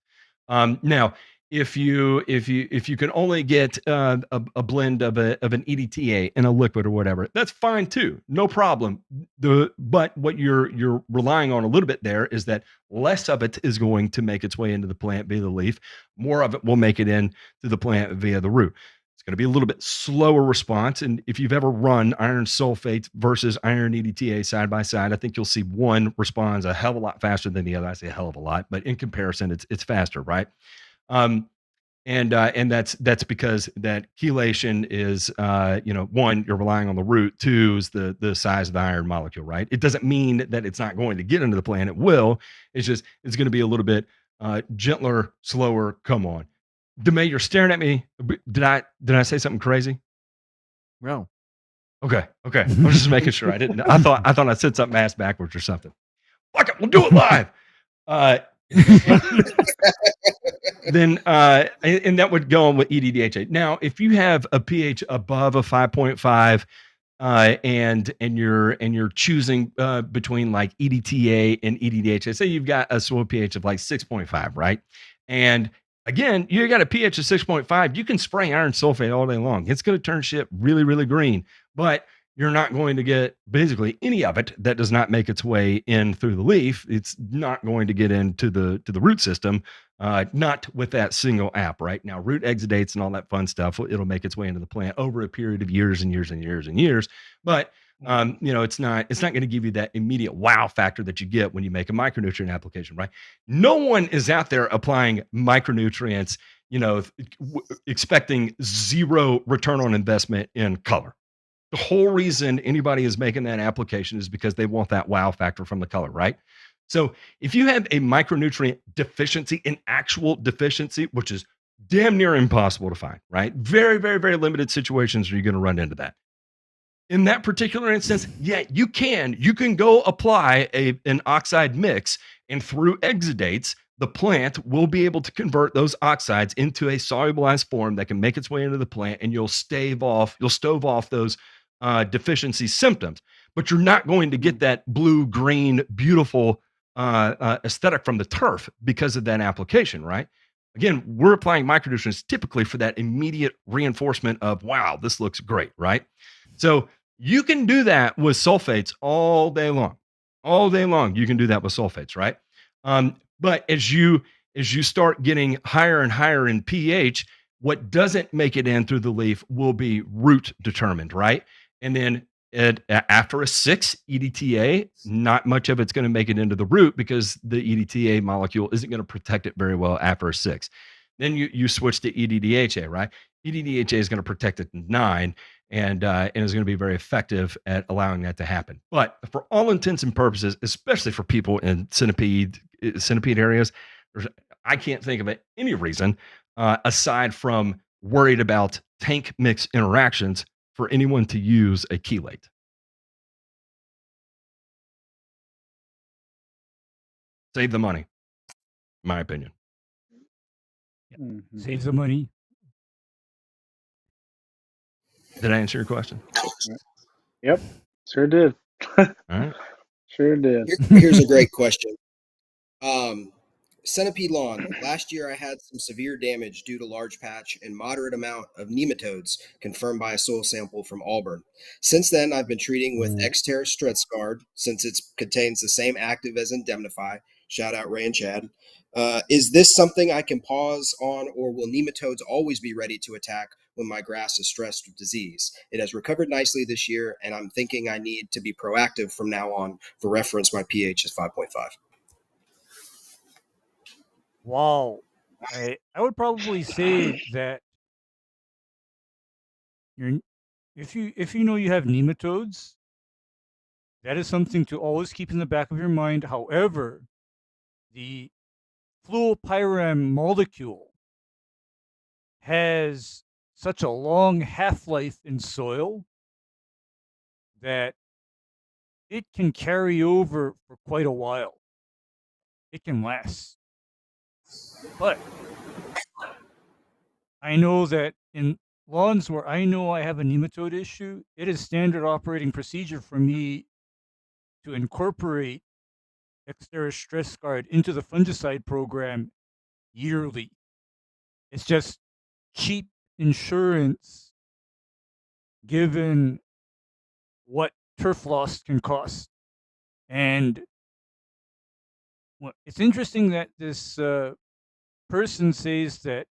[SPEAKER 1] Now, if you can only get a blend of an EDTA in a liquid or whatever, that's fine too, no problem. But what you're relying on a little bit there is that less of it is going to make its way into the plant via the leaf. More of it will make it into the plant via the root. It's going to be a little bit slower response. And if you've ever run iron sulfate versus iron EDTA side by side, I think you'll see one responds a hell of a lot faster than the other. I say a hell of a lot, but in comparison, it's faster, right? And that's because that chelation is, one, you're relying on the root. Two is the size of the iron molecule, right? It doesn't mean that it's not going to get into the plant. It will. It's just it's going to be a little bit gentler, slower. Come on, DeMay, you're staring at me. Did I say something crazy?
[SPEAKER 3] No.
[SPEAKER 1] Okay. I was just making sure I didn't. I thought I said something ass backwards or something. Fuck it, we'll do it live. Then and that would go on with EDDHA. Now, if you have a pH above a 5.5, and you're choosing between like EDTA and EDDHA, say you've got a soil pH of like 6.5, right? And again, you got a pH of 6.5, you can spray iron sulfate all day long. It's going to turn shit really, really green, but you're not going to get basically any of it that does not make its way in through the leaf. It's not going to get into the root system, not with that single app. Right now, root exudates and all that fun stuff, it'll make its way into the plant over a period of years and years and years and years. But it's not going to give you that immediate wow factor that you get when you make a micronutrient application. Right? No one is out there applying micronutrients, expecting zero return on investment in color. The whole reason anybody is making that application is because they want that wow factor from the color, right? So if you have a micronutrient deficiency, an actual deficiency, which is damn near impossible to find, right? Very, very, very limited situations where you're going to run into that. In that particular instance, yeah, you can go apply an oxide mix, and through exudates, the plant will be able to convert those oxides into a solubilized form that can make its way into the plant, and you'll stove off those deficiency symptoms. But you're not going to get that blue, green, beautiful aesthetic from the turf because of that application, right? Again, we're applying micronutrients typically for that immediate reinforcement of, wow, this looks great, right? So you can do that with sulfates all day long. All day long, you can do that with sulfates, right? But as you start getting higher and higher in pH, what doesn't make it in through the leaf will be root determined, right? And then after a 6 EDTA, not much of it's going to make it into the root because the EDTA molecule isn't going to protect it very well after a 6. Then you switch to EDDHA, right? EDDHA is going to protect it to 9, and is going to be very effective at allowing that to happen. But for all intents and purposes, especially for people in centipede areas, I can't think of any reason aside from worried about tank mix interactions for anyone to use a chelate. Save the money, in my opinion.
[SPEAKER 4] Mm-hmm. Save the money.
[SPEAKER 1] Did I answer your question?
[SPEAKER 5] Yep, sure did.
[SPEAKER 1] All right.
[SPEAKER 5] Sure did.
[SPEAKER 7] Here's a great question. Centipede lawn. Last year, I had some severe damage due to large patch and moderate amount of nematodes confirmed by a soil sample from Auburn. Since then, I've been treating with Xterra Stretsguard since it contains the same active as Indemnify. Shout out Ray and Chad. Is this something I can pause on, or will nematodes always be ready to attack when my grass is stressed with disease? It has recovered nicely this year, and I'm thinking I need to be proactive from now on. For reference, my pH is 5.5.
[SPEAKER 4] Wow. I would probably say that if you know you have nematodes, that is something to always keep in the back of your mind. However, the fluopyram molecule has such a long half-life in soil that it can carry over for quite a while. It can last. But I know that in lawns where I know I have a nematode issue, it is standard operating procedure for me to incorporate Xterra Stretsguard into the fungicide program yearly. It's just cheap insurance given what turf loss can cost. And it's interesting that this person says that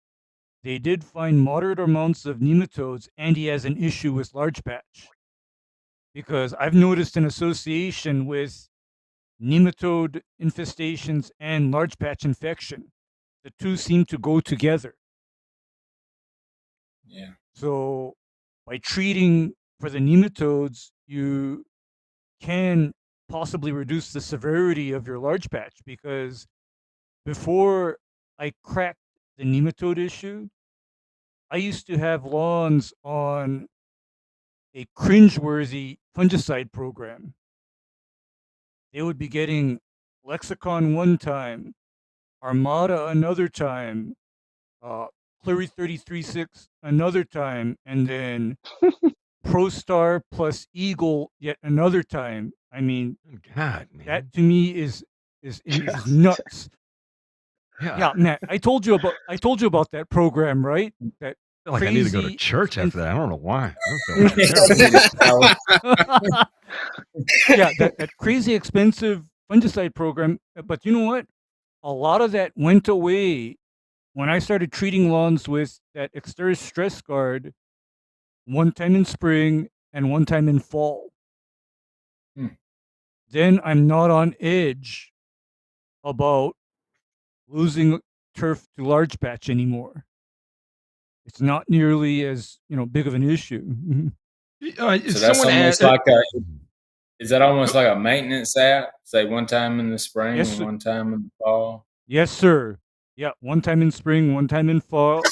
[SPEAKER 4] they did find moderate amounts of nematodes and he has an issue with large patch. Because I've noticed an association with nematode infestations and large patch infection. The two seem to go together.
[SPEAKER 8] Yeah.
[SPEAKER 4] So by treating for the nematodes, you can possibly reduce the severity of your large patch, because before I cracked the nematode issue, I used to have lawns on a cringeworthy fungicide program. They would be getting Lexicon one time, Armada another time, Cleary 33.6 another time, and then ProStar plus Eagle yet another time. I mean,
[SPEAKER 1] God, man.
[SPEAKER 4] that to me is nuts. Yeah, Matt, I told you about that program, right? That
[SPEAKER 1] I feel like I need to go to church after that. I don't know why.
[SPEAKER 4] Yeah, that crazy expensive fungicide program. But you know what? A lot of that went away when I started treating lawns with that Xterra Stretsguard one time in spring and one time in fall. Then I'm not on edge about losing turf to large patch anymore. It's not nearly as big of an issue.
[SPEAKER 8] So that's almost like is that almost like a maintenance app? Say one time in the spring,
[SPEAKER 4] Yes,
[SPEAKER 8] and one time in the fall.
[SPEAKER 4] Yes, sir. Yeah, one time in spring, one time in fall.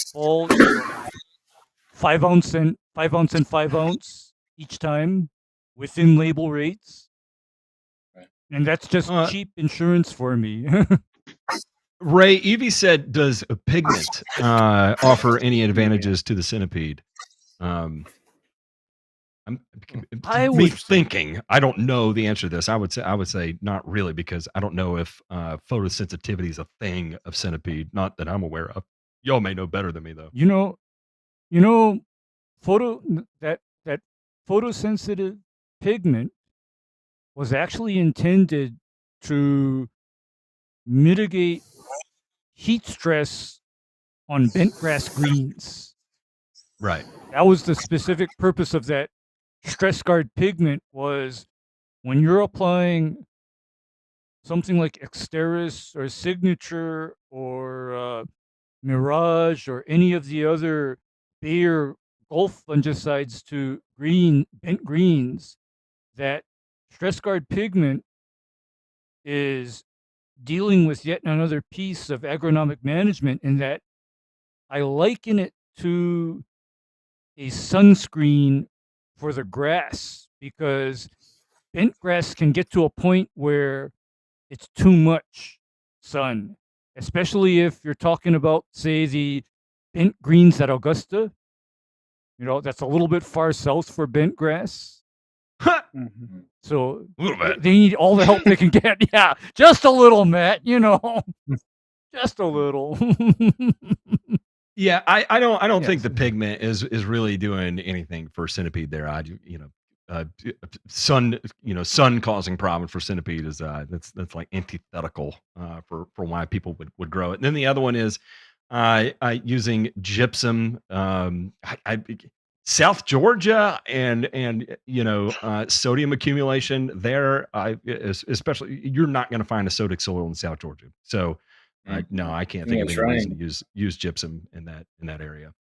[SPEAKER 4] 5 ounce and 5 ounce and 5 ounce each time within label rates. And that's just cheap insurance for me.
[SPEAKER 1] Ray, Evie said, does a pigment offer any advantages to the centipede? I don't know the answer to this. I would say not really, because I don't know if photosensitivity is a thing of centipede, not that I'm aware of. Y'all may know better than me though.
[SPEAKER 4] That photosensitive pigment was actually intended to mitigate heat stress on bentgrass greens.
[SPEAKER 1] Right.
[SPEAKER 4] That was the specific purpose of that Stretsguard pigment, was when you're applying something like Xteris or Signature or Mirage or any of the other Bayer Gulf fungicides to bent greens, that stress guard pigment is dealing with yet another piece of agronomic management, in that I liken it to a sunscreen for the grass, because bent grass can get to a point where it's too much sun, especially if you're talking about, say, the bent greens at Augusta. That's a little bit far south for bent grass.
[SPEAKER 5] Mhm.
[SPEAKER 4] So
[SPEAKER 1] A little bit.
[SPEAKER 4] they need all the help they can get. Yeah, just a little, Matt, just a little.
[SPEAKER 1] Yeah, I don't think
[SPEAKER 3] Yes.
[SPEAKER 1] the pigment is really doing anything for centipede there. Sun causing problem for centipede is that's like antithetical for why people would grow it. And then the other one is using gypsum. South Georgia and sodium accumulation there. Especially you're not going to find a sodic soil in South Georgia. So no, I can't think of
[SPEAKER 8] That's
[SPEAKER 1] any reason
[SPEAKER 8] right.
[SPEAKER 1] to use gypsum in that area.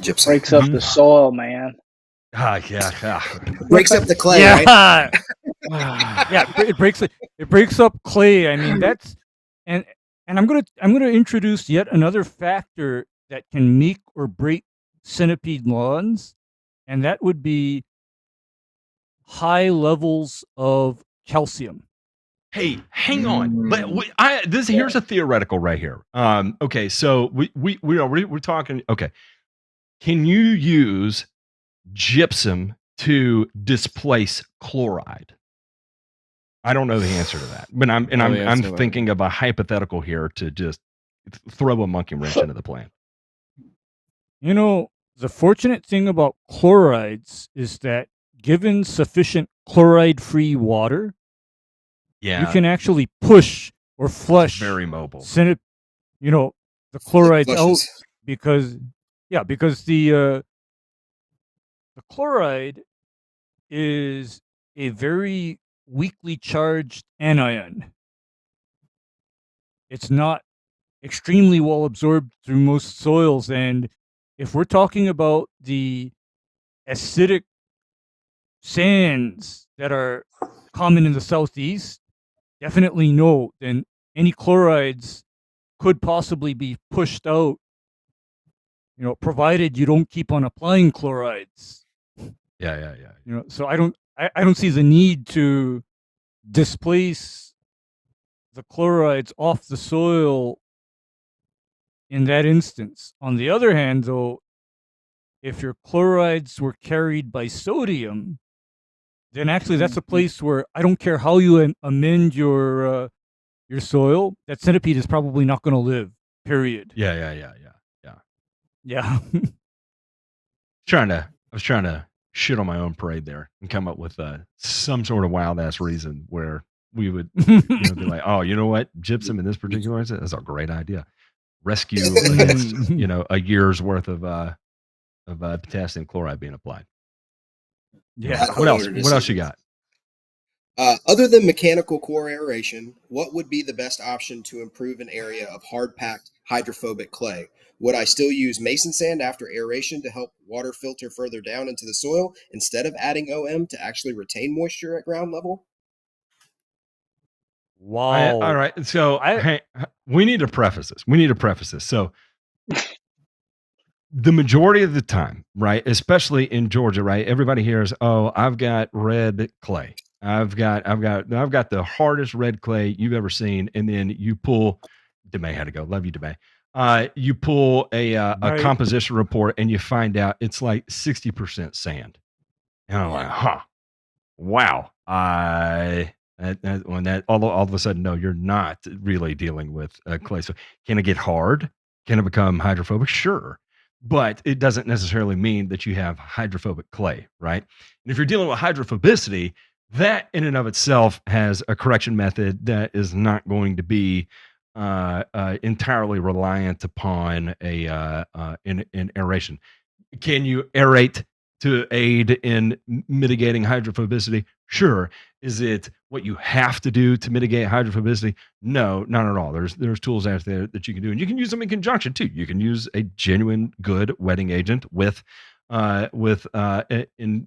[SPEAKER 7] Gypsum
[SPEAKER 5] Breaks up the soil, man.
[SPEAKER 1] Yeah.
[SPEAKER 7] breaks up the clay,
[SPEAKER 4] Yeah.
[SPEAKER 7] right?
[SPEAKER 4] Yeah, it breaks up clay. I mean, that's and I'm gonna introduce yet another factor that can make or break centipede lawns, and that would be high levels of calcium.
[SPEAKER 1] Hey, hang on. Here's a theoretical right here. Okay, so we're talking. Okay, can you use gypsum to displace chloride? I don't know the answer to that, but I'm thinking of a hypothetical here to just throw a monkey wrench into the plan.
[SPEAKER 4] The fortunate thing about chlorides is that given sufficient chloride-free water, you can actually push or flush
[SPEAKER 1] very mobile.
[SPEAKER 4] The chlorides out, because the chloride is a very weakly charged anion. It's not extremely well absorbed through most soils, and if we're talking about the acidic sands that are common in the southeast, definitely no. Then any chlorides could possibly be pushed out, provided you don't keep on applying chlorides.
[SPEAKER 1] Yeah.
[SPEAKER 4] So I don't see the need to displace the chlorides off the soil in that instance. On the other hand, though, if your chlorides were carried by sodium, then actually that's a place where I don't care how you amend your soil, that centipede is probably not going to live. Period.
[SPEAKER 1] Yeah.
[SPEAKER 4] Yeah.
[SPEAKER 1] I was trying to shit on my own parade there and come up with some sort of wild ass reason where we would be like, oh, you know what, gypsum in this particular instance, that's a great idea. Rescue against a year's worth of potassium chloride being applied.
[SPEAKER 4] Yeah.
[SPEAKER 1] What else you got?
[SPEAKER 7] Other than mechanical core aeration, what would be the best option to improve an area of hard-packed hydrophobic clay? Would I still use mason sand after aeration to help water filter further down into the soil instead of adding OM to actually retain moisture at ground level?
[SPEAKER 4] Wow.
[SPEAKER 1] All right. So we need to preface this. So the majority of the time, right, especially in Georgia, right, everybody hears, oh, I've got red clay. I've got the hardest red clay you've ever seen. And then you pull, DeMay had to go. Love you, DeMay. You pull a composition report and you find out it's like 60% sand. And I'm like, wow. When that all of a sudden, no, you're not really dealing with clay. So can it get hard? Can it become hydrophobic? Sure. But it doesn't necessarily mean that you have hydrophobic clay, right? And if you're dealing with hydrophobicity, that in and of itself has a correction method that is not going to be entirely reliant upon an aeration. Can you aerate to aid in mitigating hydrophobicity? Sure. Is it what you have to do to mitigate hydrophobicity? No, not at all. There's tools out there that you can do, and you can use them in conjunction too. You can use a genuine good wetting agent in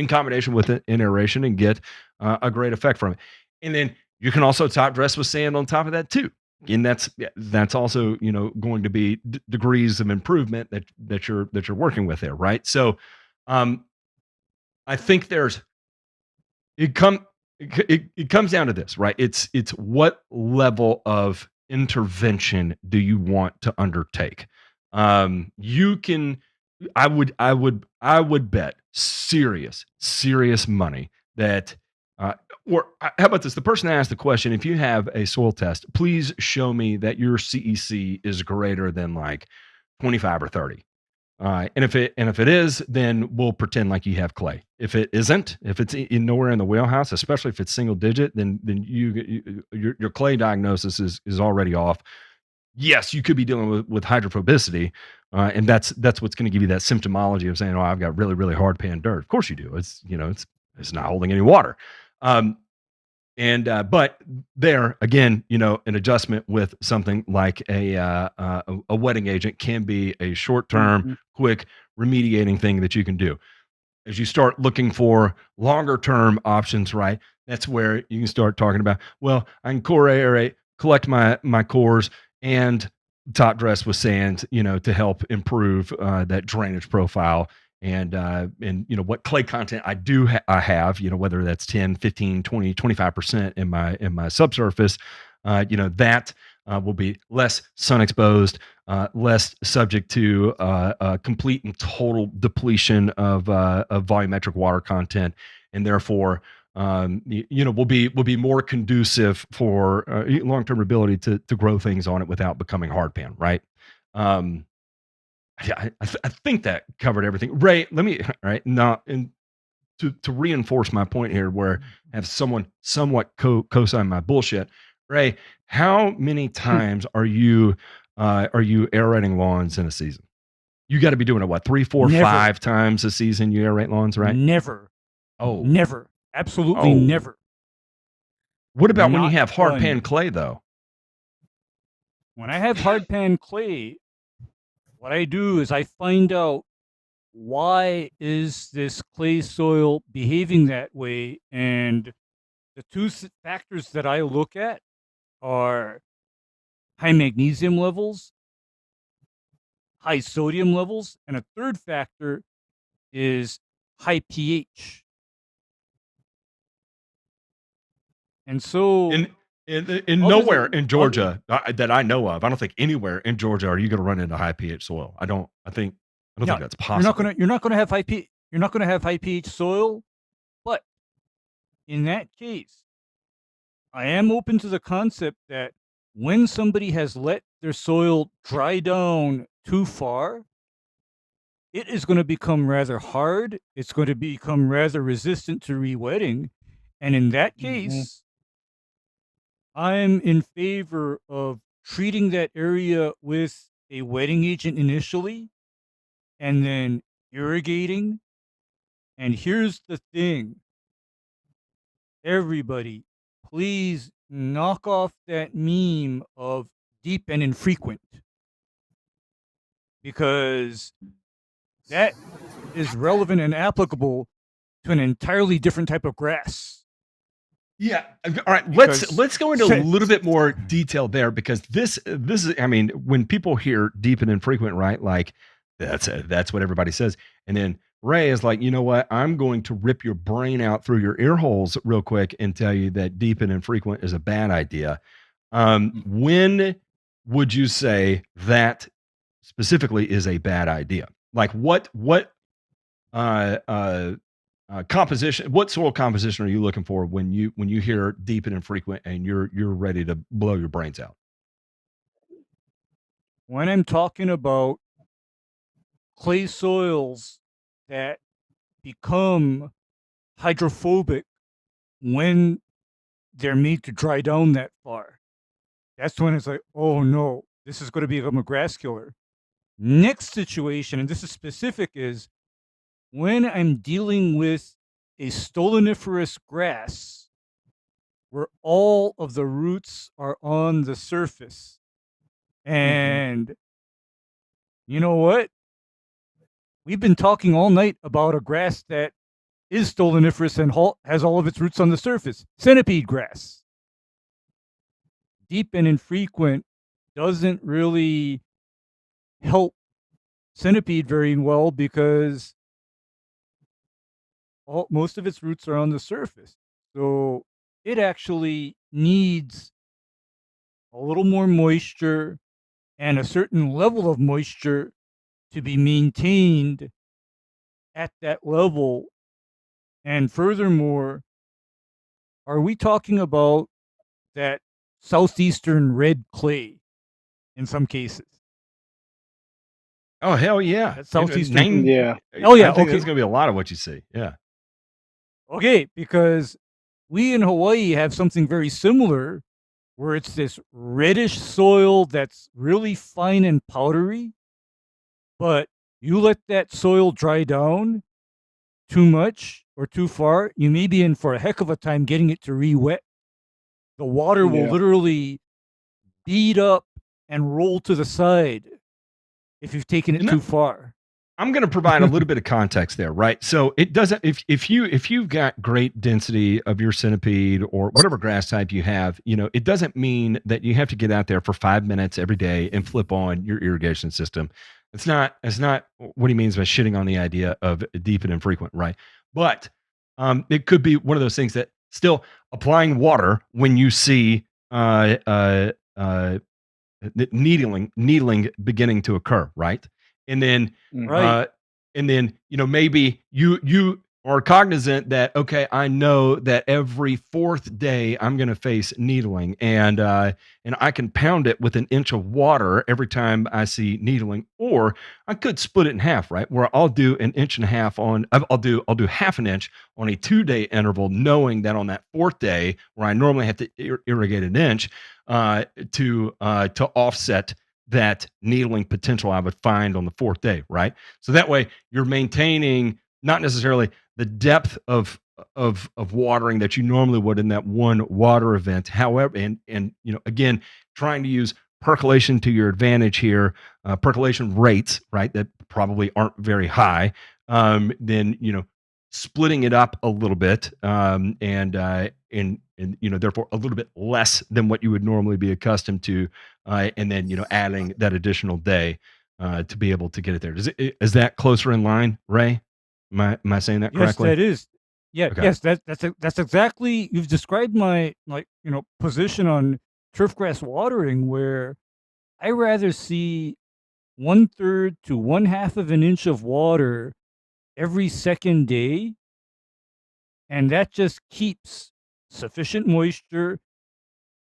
[SPEAKER 1] combination with an aeration and get a great effect from it. And then you can also top dress with sand on top of that too. And that's also going to be degrees of improvement that you're working with there, right? So I think it comes down to this, right? It's what level of intervention do you want to undertake? You can I would bet serious money that how about this? The person that asked the question, if you have a soil test, please show me that your CEC is greater than like 25 or 30. And if it is, then we'll pretend like you have clay. If it isn't, if it's nowhere in the wheelhouse, especially if it's single digit, then your clay diagnosis is already off. Yes, you could be dealing with hydrophobicity, and that's what's going to give you that symptomology of saying, "Oh, I've got really really hard pan dirt." Of course you do. It's not holding any water. But there again, an adjustment with something like a wetting agent can be a short-term, quick remediating thing that you can do. As you start looking for longer-term options, right? That's where you can start talking about, well, I can core aerate, collect my cores, and top dress with sand, to help improve that drainage profile. And what clay content I have, whether that's 10, 15, 20, 25% in my subsurface, that will be less sun exposed, less subject to complete and total depletion of volumetric water content, and therefore will be more conducive for long-term ability to grow things on it without becoming hard pan, right? Yeah, I think that covered everything. Ray, let me, all right, now, and to reinforce my point here, where I have someone somewhat co-sign my bullshit. Ray, how many times are you aerating lawns in a season? You got to be doing it, what, 3, 4,
[SPEAKER 4] Never.
[SPEAKER 1] 5 times a season you aerate lawns, right?
[SPEAKER 4] Never.
[SPEAKER 1] Oh,
[SPEAKER 4] Never. Absolutely never.
[SPEAKER 1] What about when you
[SPEAKER 4] Not
[SPEAKER 1] have hard
[SPEAKER 4] one.
[SPEAKER 1] pan clay, though?
[SPEAKER 4] When I have hard pan clay, what I do is I find out, why is this clay soil behaving that way? And the two factors that I look at are high magnesium levels, high sodium levels, and a third factor is high pH. And so
[SPEAKER 1] In nowhere in Georgia that I know of, I don't think anywhere in Georgia are you going to run into high pH soil. I don't think that's possible.
[SPEAKER 4] You're not going to have high pH. You're not going to have high pH soil, but in that case, I am open to the concept that when somebody has let their soil dry down too far, it is going to become rather hard. It's going to become rather resistant to re-wetting, and in that case, I'm in favor of treating that area with a wetting agent initially, and then irrigating. And here's the thing, everybody, please knock off that meme of deep and infrequent, because that is relevant and applicable to an entirely different type of grass.
[SPEAKER 1] Yeah. All right. Let's go into a little bit more detail there, because this is, I mean, when people hear deep and infrequent, right? Like that's what everybody says. And then Ray is like, you know what? I'm going to rip your brain out through your ear holes real quick and tell you that deep and infrequent is a bad idea. When would you say that specifically is a bad idea? Like what composition, what soil composition are you looking for when you hear deep and infrequent and you're ready to blow your brains out?
[SPEAKER 4] When I'm talking about clay soils that become hydrophobic when they're made to dry down that far, that's when it's like, oh no, this is going to become a grass killer. Next situation, and this is specific, is when I'm dealing with a stoloniferous grass where all of the roots are on the surface. And you know what? We've been talking all night about a grass that is stoloniferous and has all of its roots on the surface. Centipede grass. Deep and infrequent doesn't really help centipede very well because most of its roots are on the surface. So it actually needs a little more moisture and a certain level of moisture to be maintained at that level. And furthermore, are we talking about that southeastern red clay in some cases?
[SPEAKER 1] Oh, hell yeah.
[SPEAKER 4] That southeastern.
[SPEAKER 5] Yeah.
[SPEAKER 4] Oh, yeah.
[SPEAKER 1] I think
[SPEAKER 4] Okay.
[SPEAKER 1] there's going to be a lot of what you see. Yeah.
[SPEAKER 4] Okay. Because we in Hawaii have something very similar where it's this reddish soil that's really fine and powdery. But you let that soil dry down too much or too far, you may be in for a heck of a time getting it to re-wet. The water will literally bead up and roll to the side if you've taken it too far.
[SPEAKER 1] I'm going to provide a little bit of context there, right? So it doesn't, if you've got great density of your centipede or whatever grass type you have, it doesn't mean that you have to get out there for 5 minutes every day and flip on your irrigation system. It's not what he means by shitting on the idea of deep and infrequent, right? But it could be one of those things that still applying water when you see needling beginning to occur, right? And then
[SPEAKER 4] Right.
[SPEAKER 1] maybe you are cognizant that, okay, I know that every fourth day I'm going to face needling, and I can pound it with an inch of water every time I see needling, or I could split it in half, right? Where I'll do an inch and a half I'll do half an inch on a 2-day interval, knowing that on that fourth day where I normally have to irrigate an inch to offset that needling potential I would find on the fourth day, right? So that way you're maintaining not necessarily the depth of watering that you normally would in that one water event. However, and again, trying to use percolation to your advantage here, percolation rates, right, that probably aren't very high. Then splitting it up a little bit, and therefore a little bit less than what you would normally be accustomed to, and then adding that additional day to be able to get it there. Is that closer in line, Ray? Am I saying that correctly?
[SPEAKER 4] Yes, that is. Yeah,
[SPEAKER 1] Okay.
[SPEAKER 4] yes, that's exactly. You've described my position on turfgrass watering, where I rather see 1/3 to 1/2 of an inch of water every second day, and that just keeps sufficient moisture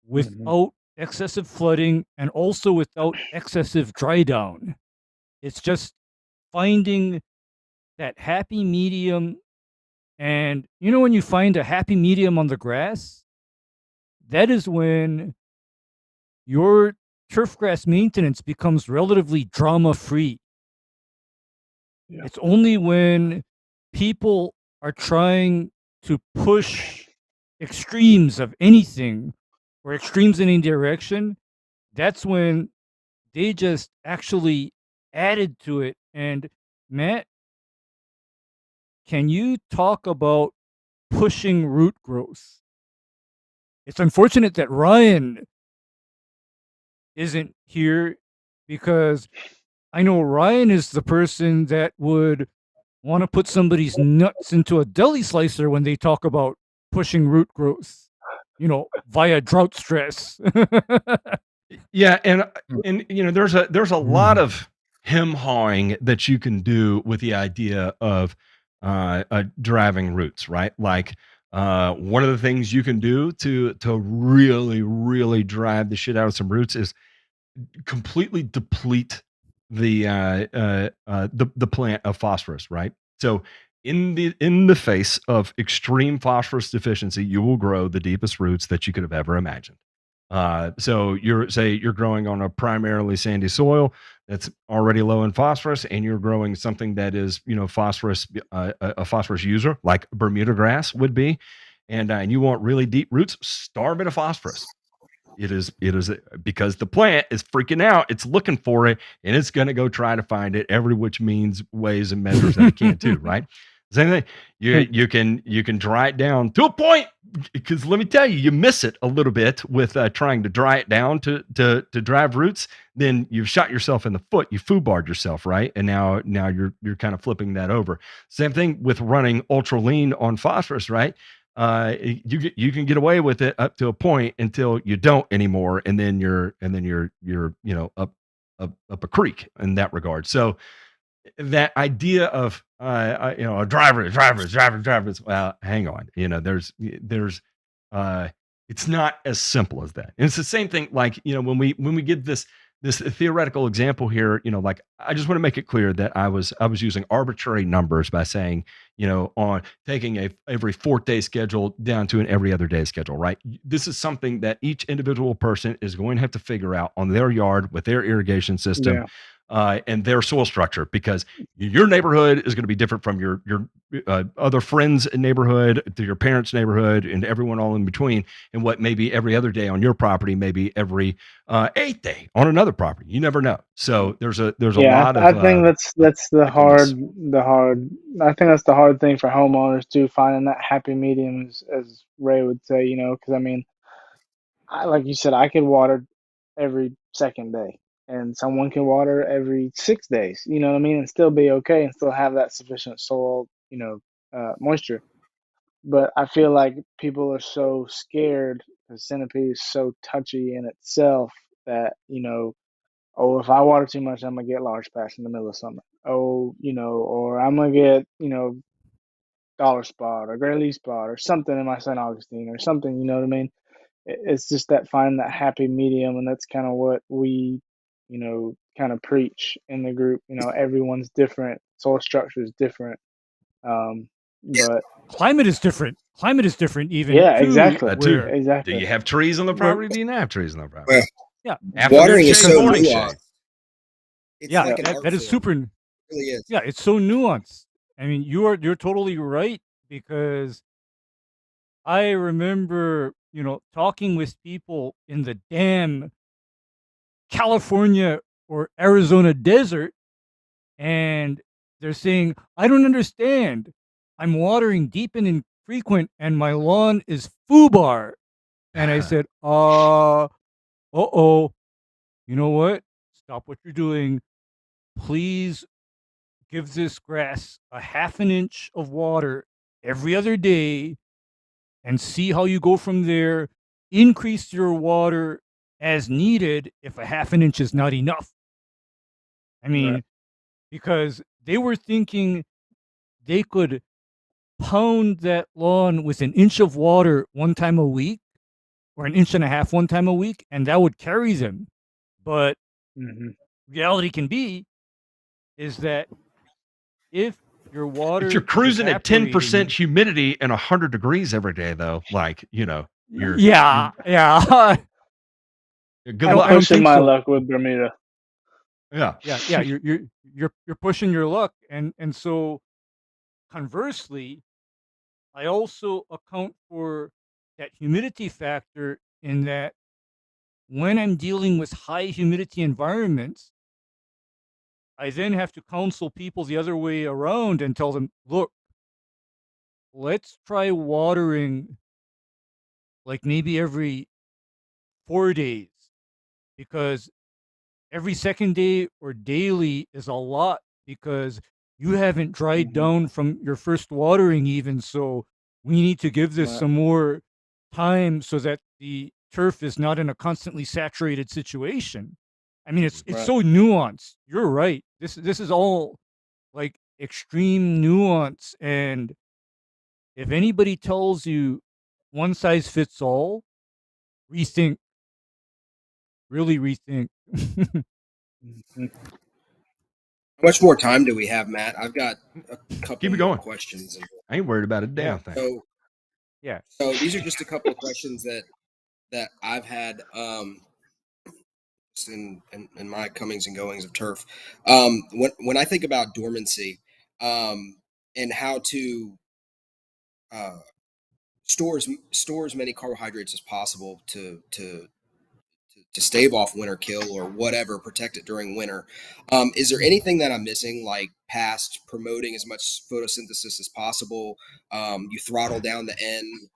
[SPEAKER 4] without excessive flooding and also without excessive dry down. It's just finding that happy medium. And when you find a happy medium on the grass, that is when your turfgrass maintenance becomes relatively drama-free.
[SPEAKER 5] Yeah.
[SPEAKER 4] It's only when people are trying to push extremes of anything or extremes in any direction, that's when they just actually added to it. And Matt, can you talk about pushing root growth? It's unfortunate that Ryan isn't here because I know Ryan is the person that would want to put somebody's nuts into a deli slicer when they talk about pushing root growth, via drought stress.
[SPEAKER 1] Yeah, and there's a lot of hem hawing that you can do with the idea of driving roots, right? Like one of the things you can do to really really drive the shit out of some roots is completely deplete the plant of phosphorus, right? So in the face of extreme phosphorus deficiency, you will grow the deepest roots that you could have ever imagined. So you're growing on a primarily sandy soil that's already low in phosphorus, and you're growing something that is, phosphorus, a phosphorus user like Bermuda grass would be, and you want really deep roots, starve it of phosphorus. It is because the plant is freaking out. It's looking for it, and it's going to go try to find it every which means, ways, and measures that it can too. Right? Same thing. You can dry it down to a point, because let me tell you, you miss it a little bit with trying to dry it down to drive roots. Then you've shot yourself in the foot. You foobarred yourself, right? And now you're kind of flipping that over. Same thing with running ultra lean on phosphorus, right? You can get away with it up to a point until you don't anymore, and then you're up a creek in that regard. So that idea of drivers. Well, hang on. There's it's not as simple as that. And it's the same thing. Like, when we give this theoretical example here, like, I just want to make it clear that I was using arbitrary numbers by saying, on taking every 4-day schedule down to an every other day schedule, right? This is something that each individual person is going to have to figure out on their yard with their irrigation system.
[SPEAKER 5] Yeah.
[SPEAKER 1] And their soil structure, because your neighborhood is going to be different from your other friends' neighborhood, to your parents' neighborhood, and everyone all in between. And what may be every other day on your property, maybe every 8th day on another property. You never know. So there's a lot of.
[SPEAKER 5] I think that's the hard. I think that's the hard thing for homeowners too, finding that happy medium, as Ray would say. Because I mean, like you said, I could water every second day, and someone can water every 6 days. You know what I mean, and still be okay, and still have that sufficient soil, moisture. But I feel like people are so scared because centipede is so touchy in itself that oh, if I water too much, I'm gonna get large patch in the middle of summer. Oh, or I'm gonna get dollar spot or gray leaf spot or something in my St. Augustine or something. You know what I mean? It's just that finding that happy medium, and that's kind of what we, kind of preach in the group. Everyone's different, soil structure is different, but
[SPEAKER 4] Climate is different. Even.
[SPEAKER 5] yeah,
[SPEAKER 4] too,
[SPEAKER 5] exactly.
[SPEAKER 1] That too.
[SPEAKER 5] Exactly.
[SPEAKER 1] Do you have trees on the property? Do you not have trees on the property?
[SPEAKER 7] Well,
[SPEAKER 4] Yeah.
[SPEAKER 1] After
[SPEAKER 7] watering
[SPEAKER 1] there's
[SPEAKER 7] is
[SPEAKER 1] shade,
[SPEAKER 7] so
[SPEAKER 1] morning
[SPEAKER 7] nuanced.
[SPEAKER 1] shade.
[SPEAKER 7] It's
[SPEAKER 4] Yeah,
[SPEAKER 7] like an art
[SPEAKER 4] that is
[SPEAKER 7] form.
[SPEAKER 4] super.
[SPEAKER 7] It really is.
[SPEAKER 4] Yeah, it's so nuanced. I mean, you're totally right, because I remember, talking with people in the damn California or Arizona desert, and they're saying, "I don't understand. I'm watering deep and infrequent, and my lawn is foobar." And I said, uh-oh, you know what? Stop what you're doing. Please give this grass a half an inch of water every other day and see how you go from there. Increase your water as needed if a half an inch is not enough. I mean,
[SPEAKER 5] Right.
[SPEAKER 4] because they were thinking they could pound that lawn with an inch of water one time a week, or an inch and a half one time a week, and that would carry them. But reality can be is that if your water
[SPEAKER 1] If you're
[SPEAKER 4] is
[SPEAKER 1] cruising at 10%
[SPEAKER 4] evaporating,
[SPEAKER 1] humidity and 100 degrees every day, though, like, you're
[SPEAKER 4] yeah.
[SPEAKER 1] good
[SPEAKER 5] I'm
[SPEAKER 1] luck.
[SPEAKER 5] pushing
[SPEAKER 4] think
[SPEAKER 5] my
[SPEAKER 4] so.
[SPEAKER 5] luck with Bermuda.
[SPEAKER 1] Yeah.
[SPEAKER 4] Yeah, you're pushing your luck, and so conversely, I also account for that humidity factor in that when I'm dealing with high humidity environments, I then have to counsel people the other way around and tell them, look, let's try watering like maybe every 4 days, because every second day or daily is a lot, because you haven't dried down from your first watering even. So we need to give this
[SPEAKER 5] Right.
[SPEAKER 4] some more time so that the turf is not in a constantly saturated situation. I mean, it's
[SPEAKER 5] Right.
[SPEAKER 4] so nuanced. You're right. This is all like extreme nuance, and if anybody tells you one size fits all, rethink. Really rethink.
[SPEAKER 5] Mhm.
[SPEAKER 7] How much more time do we have, Matt? I've got a couple
[SPEAKER 1] Keep it
[SPEAKER 7] more
[SPEAKER 1] going.
[SPEAKER 7] questions.
[SPEAKER 1] I ain't worried about a damn thing.
[SPEAKER 7] So,
[SPEAKER 4] Yeah.
[SPEAKER 7] so these are just a couple of questions that I've had. in my comings and goings of turf. When I think about dormancy, and how to uh, store as many carbohydrates as possible to stave off winter kill or whatever, protect it during winter. Is there anything that I'm missing, like past promoting as much photosynthesis as possible? You throttle down the N,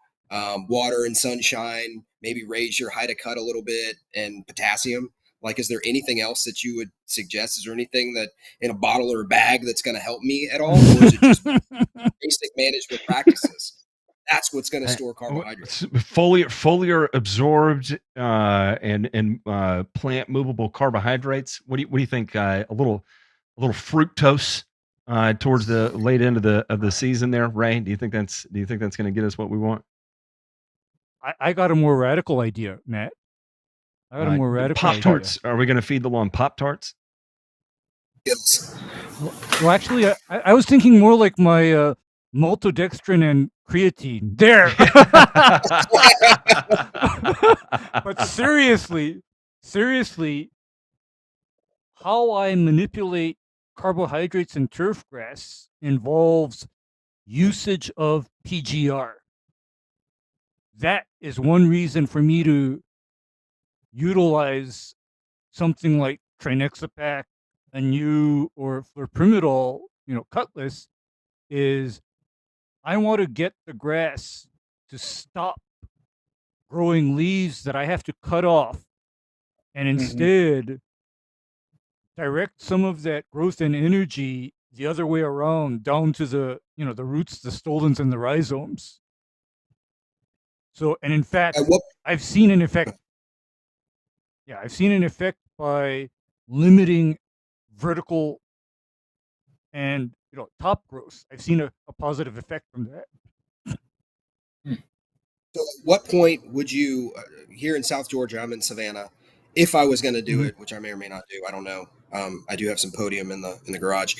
[SPEAKER 7] water and sunshine, maybe raise your height of cut a little bit, and potassium. Like, is there anything else that you would suggest? Is there anything that in a bottle or a bag that's going to help me at all? Or is it just basic management practices? That's what's going to store carbohydrates.
[SPEAKER 1] Foliar absorbed and plant movable carbohydrates. What do you think? A little fructose towards the late end of the season there, Ray. Do you think that's going to get us what we want?
[SPEAKER 4] I got a more radical idea, Matt. I got a more radical
[SPEAKER 1] Pop-Tarts.
[SPEAKER 4] idea.
[SPEAKER 1] Are we going to feed the lawn Pop-Tarts?
[SPEAKER 7] Yes.
[SPEAKER 4] Well, actually, I was thinking more like my maltodextrin and creatine. There. But seriously, how I manipulate carbohydrates in turf grass involves usage of PGR. That is one reason for me to utilize something like trinexapac, Anu, or flurprimidol, Cutlass, is I want to get the grass to stop growing leaves that I have to cut off, and instead direct some of that growth and energy the other way around, down to the the roots, the stolons, and the rhizomes. So, and in fact, I've seen an effect. Yeah, I've seen an effect by limiting vertical and top growth. I've seen a positive effect from that.
[SPEAKER 7] So at what point would you, here in South Georgia, I'm in Savannah, if I was going to do it, which I may or may not do, I don't know. I do have some podium in the garage.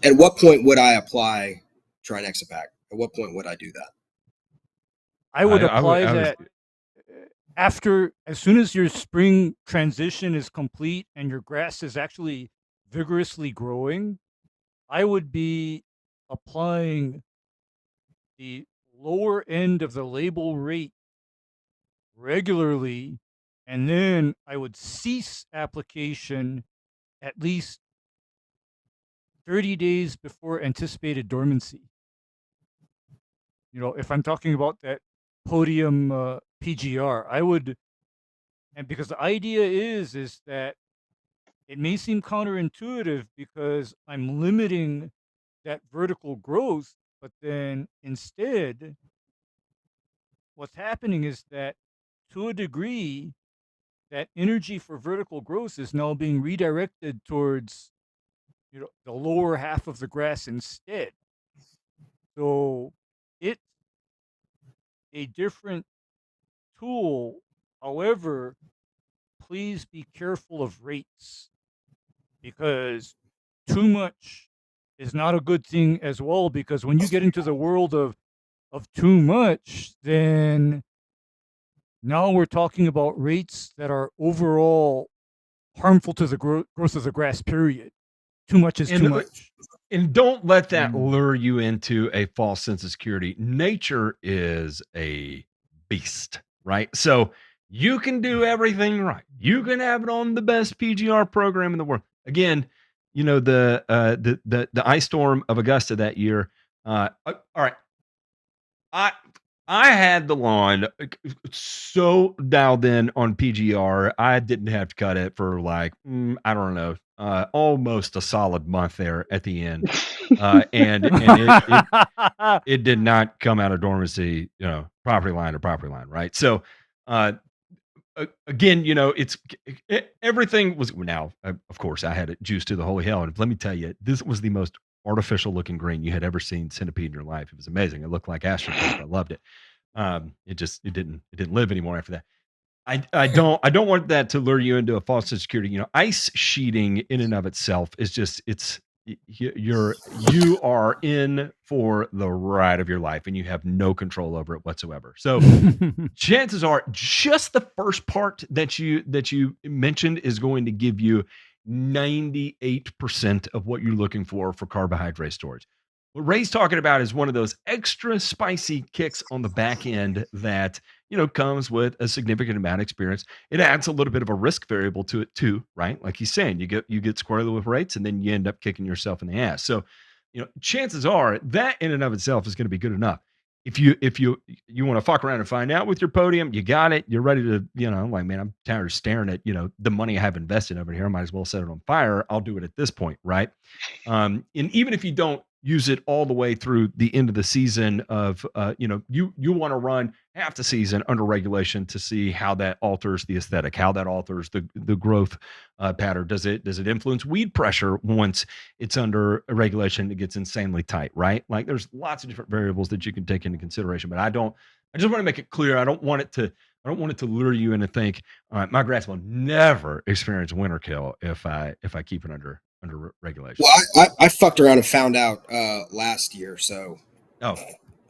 [SPEAKER 7] At what point would I apply trinexapac? At what point would I do that?
[SPEAKER 4] I would apply that after, as soon as your spring transition is complete and your grass is actually vigorously growing, I would be applying the lower end of the label rate regularly, and then I would cease application at least 30 days before anticipated dormancy. If I'm talking about that podium PGR, I would, and because the idea is that it may seem counterintuitive because I'm limiting that vertical growth, but then instead, what's happening is that, to a degree, that energy for vertical growth is now being redirected towards the lower half of the grass instead. So it's a different tool. However, please be careful of rates, because too much is not a good thing as well, because when you get into the world of too much, then now we're talking about rates that are overall harmful to the growth of the grass, period. Too much is too much.
[SPEAKER 1] And don't let that lure you into a false sense of security. Nature is a beast, right? So you can do everything right. You can have it on the best PGR program in the world. Again, the ice storm of Augusta that year. All right, I had the lawn so dialed in on PGR, I didn't have to cut it for like, I don't know, almost a solid month there at the end. And it did not come out of dormancy, property line to property line, right? So, again, everything was now, of course, I had it juiced to the holy hell. And let me tell you, this was the most artificial looking green you had ever seen centipede in your life. It was amazing. It looked like astroturf. I loved it. It didn't live anymore after that. I don't want that to lure you into a false sense of security. Ice sheeting in and of itself is just, it's you are in for the ride of your life, and you have no control over it whatsoever. So chances are, just the first part that you mentioned is going to give you 98% of what you're looking for carbohydrate storage. What Ray's talking about is one of those extra spicy kicks on the back end that comes with a significant amount of experience. It adds a little bit of a risk variable to it too, right? Like he's saying, you get squirrely with rates, and then you end up kicking yourself in the ass. So, chances are that in and of itself is going to be good enough. If you want to fuck around and find out with your podium, you got it. You're ready to, like, man, I'm tired of staring at, the money I have invested over here. I might as well set it on fire. I'll do it at this point, right? And even if you don't use it all the way through the end of the season of, you want to run half the season under regulation to see how that alters the aesthetic, how that alters the growth pattern. Does it influence weed pressure once it's under a regulation? It gets insanely tight, right? Like there's lots of different variables that you can take into consideration, but I just want to make it clear. I don't want it to lure you into think, all right, my grass will never experience winter kill if I keep it under regulation.
[SPEAKER 7] Well, I fucked around and found out last year, so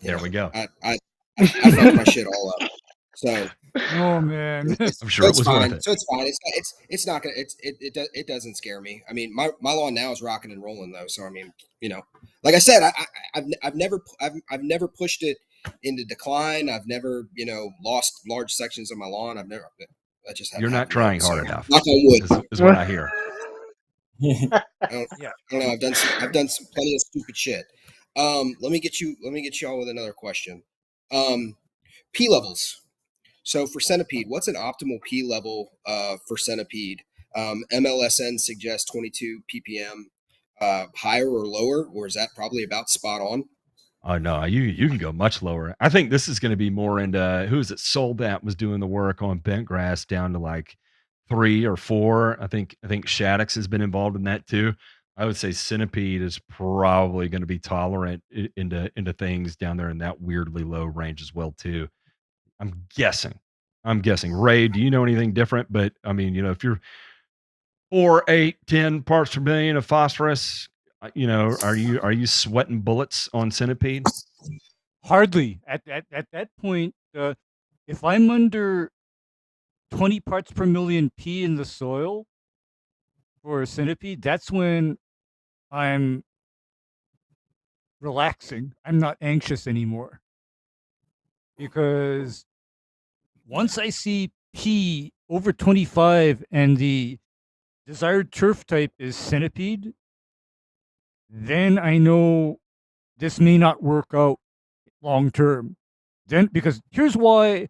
[SPEAKER 1] there we go.
[SPEAKER 7] I fucked my shit all up. So
[SPEAKER 4] oh man,
[SPEAKER 1] I'm sure it was
[SPEAKER 7] fine.
[SPEAKER 1] worth it.
[SPEAKER 7] So it's fine. It's not gonna. It doesn't scare me. I mean, my lawn now is rocking and rolling though. So I mean, like I said, I've never pushed it into decline. I've never lost large sections of my lawn. I just
[SPEAKER 1] You're not trying hard enough.
[SPEAKER 7] Knock on wood
[SPEAKER 1] is what I hear.
[SPEAKER 7] I don't know. I've done some plenty of stupid shit. Let me get y'all with another question. P levels. So for centipede, what's an optimal P level for centipede? MLSN suggests 22 ppm, higher or lower, or is that probably about spot on?
[SPEAKER 1] Oh no, you can go much lower. I think this is going to be more into who's it? Sold that was doing the work on bent grass down to like 3 or 4. I think Shaddix has been involved in that too. I would say centipede is probably going to be tolerant into things down there in that weirdly low range as well too. I'm guessing. Ray, do you know anything different? But I mean, if you're 4, 8, 10 parts per million of phosphorus, are you sweating bullets on centipede?
[SPEAKER 4] Hardly. At that point, if I'm under 20 parts per million P in the soil for a centipede, that's when I'm relaxing. I'm not anxious anymore. Because once I see P over 25 and the desired turf type is centipede, then I know this may not work out long term. Then, because here's why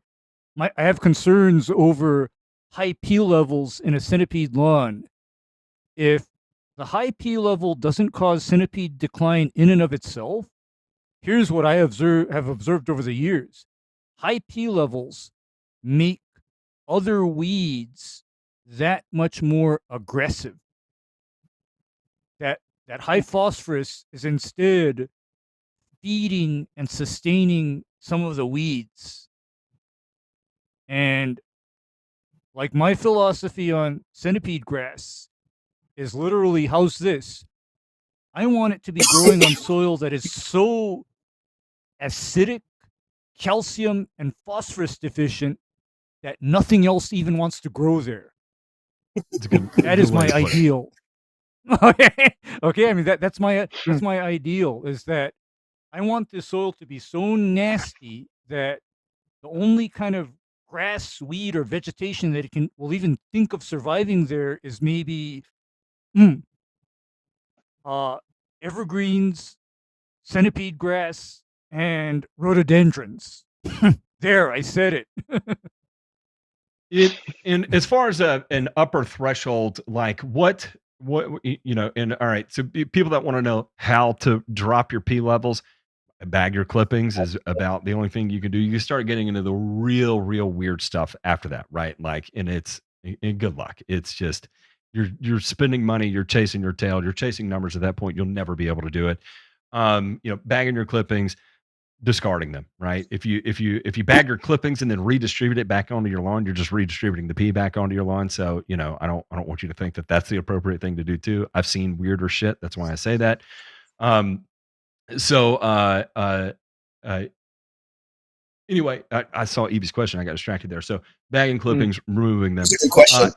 [SPEAKER 4] I have concerns over high P levels in a centipede lawn. If the high P level doesn't cause centipede decline in and of itself, here's what I have observed over the years. High P levels make other weeds that much more aggressive. That high phosphorus is instead feeding and sustaining some of the weeds. And like my philosophy on centipede grass is literally, how's this? I want it to be growing on soil that is so acidic, calcium, and phosphorus deficient that nothing else even wants to grow there. That is my ideal. Okay. I mean that's my ideal, is that I want the soil to be so nasty that the only kind of grass, weed, or vegetation that it will even think of surviving there is maybe evergreens, centipede grass, and rhododendrons. There, I said it.
[SPEAKER 1] And as far as an upper threshold, like what and all right, so people that want to know how to drop your P levels, bag your clippings is about the only thing you can do. You start getting into the real weird stuff after that, right? Like, and good luck. It's just you're spending money, you're chasing your tail, you're chasing numbers. At that point, you'll never be able to do it. Bagging your clippings, discarding them, right? If you bag your clippings and then redistribute it back onto your lawn, you're just redistributing the pee back onto your lawn. So, I don't want you to think that that's the appropriate thing to do too. I've seen weirder shit. That's why I say that. So, anyway, I saw Evie's question. I got distracted there. So, bagging clippings, removing them.
[SPEAKER 7] That's a good question.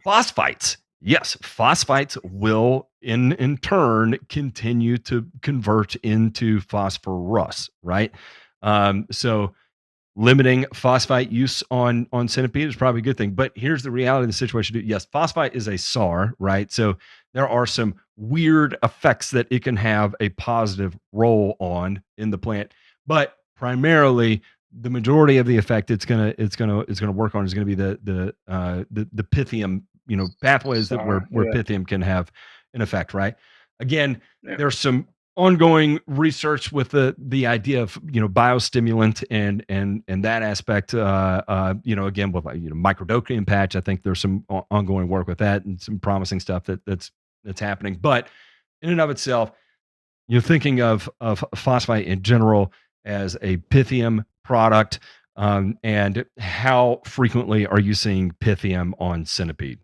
[SPEAKER 1] Phosphites. Yes, phosphites will in turn continue to convert into phosphorus, right? So limiting phosphite use on centipede is probably a good thing. But here's the reality of the situation. Yes, phosphite is a SAR, right? So there are some weird effects that it can have a positive role on in the plant, but primarily the majority of the effect it's gonna work on is gonna be the pythium, pathways that where pythium can have an effect, right? Again, there's some ongoing research with the idea of biostimulant and that aspect. Again with microdocium patch, I think there's some ongoing work with that and some promising stuff that's happening. But in and of itself, you're thinking of phosphite in general as a pythium product, and how frequently are you seeing pythium on centipede?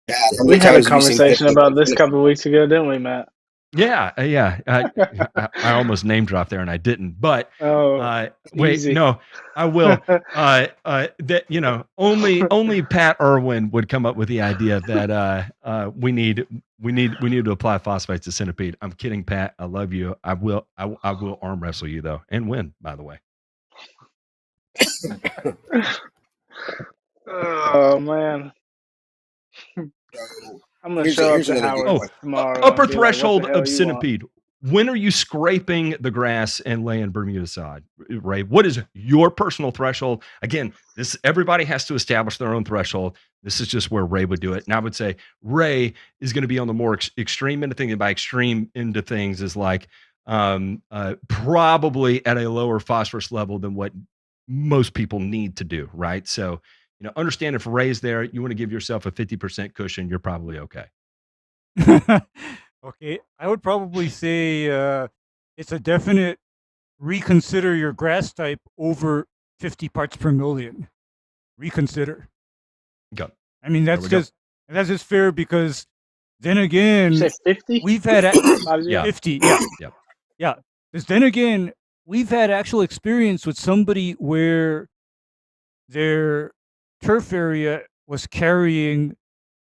[SPEAKER 7] Yeah,
[SPEAKER 5] we had a conversation about this a couple of weeks ago, didn't we, Matt?
[SPEAKER 1] Yeah. I almost name dropped there and I didn't, but wait,
[SPEAKER 5] easy.
[SPEAKER 1] no, I will. That only Pat Irwin would come up with the idea that we need to apply phosphates to centipede. I'm kidding, Pat. I love you. I will arm wrestle you though and win, by the way.
[SPEAKER 5] Oh man. I'm going to show up to Howard tomorrow.
[SPEAKER 1] Upper threshold of centipede. When are you scraping the grass and laying Bermuda sod, Ray? What is your personal threshold? Again, everybody has to establish their own threshold. This is just where Ray would do it. And I would say Ray is going to be on the more extreme end of things. And by extreme end of things is like probably at a lower phosphorus level than what most people need to do, right? So, understand if Ray's there, you want to give yourself a 50% cushion, you're probably okay.
[SPEAKER 4] Okay. I would probably say it's a definite reconsider your grass type over 50 parts per million. Reconsider.
[SPEAKER 1] Go.
[SPEAKER 4] I mean, that's just fair because then again,
[SPEAKER 5] 50?
[SPEAKER 4] We've had
[SPEAKER 1] 50.
[SPEAKER 4] Yeah. Because then again, we've had actual experience with somebody where their turf area was carrying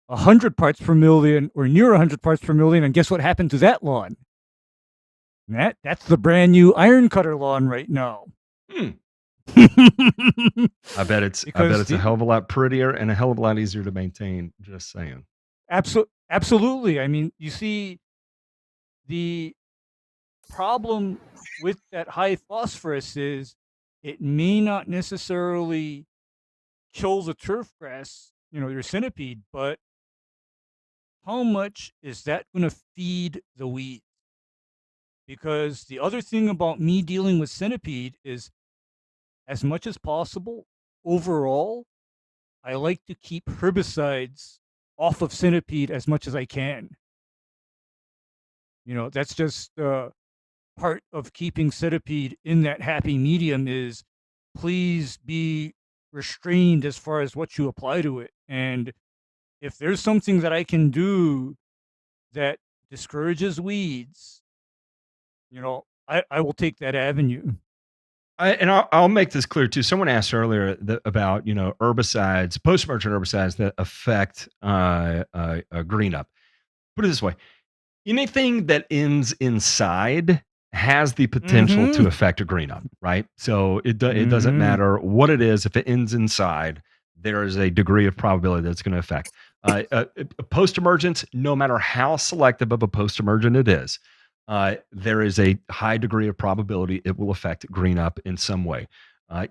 [SPEAKER 4] 100 parts per million or near 100 parts per million, and guess what happened to that lawn? That's the brand new iron cutter lawn right now.
[SPEAKER 1] I bet it's a hell of a lot prettier and a hell of a lot easier to maintain. Just saying.
[SPEAKER 4] Absolutely. I mean, you see, the problem with that high phosphorus is it may not necessarily kill the turf grass, your centipede, but how much is that going to feed the weeds? Because the other thing about me dealing with centipede is, as much as possible, overall, I like to keep herbicides off of centipede as much as I can. That's just part of keeping centipede in that happy medium is please be restrained as far as what you apply to it. And if there's something that I can do that discourages weeds, I will take that avenue.
[SPEAKER 1] I'll make this clear too. Someone asked earlier about herbicides, post-emergent herbicides that affect green up. Put it this way: anything that ends inside has the potential to affect a green up, right? So it doesn't matter what it is. If it ends inside, there is a degree of probability that's going to affect. Post-emergence, no matter how selective of a post-emergent it is, there is a high degree of probability it will affect green up in some way.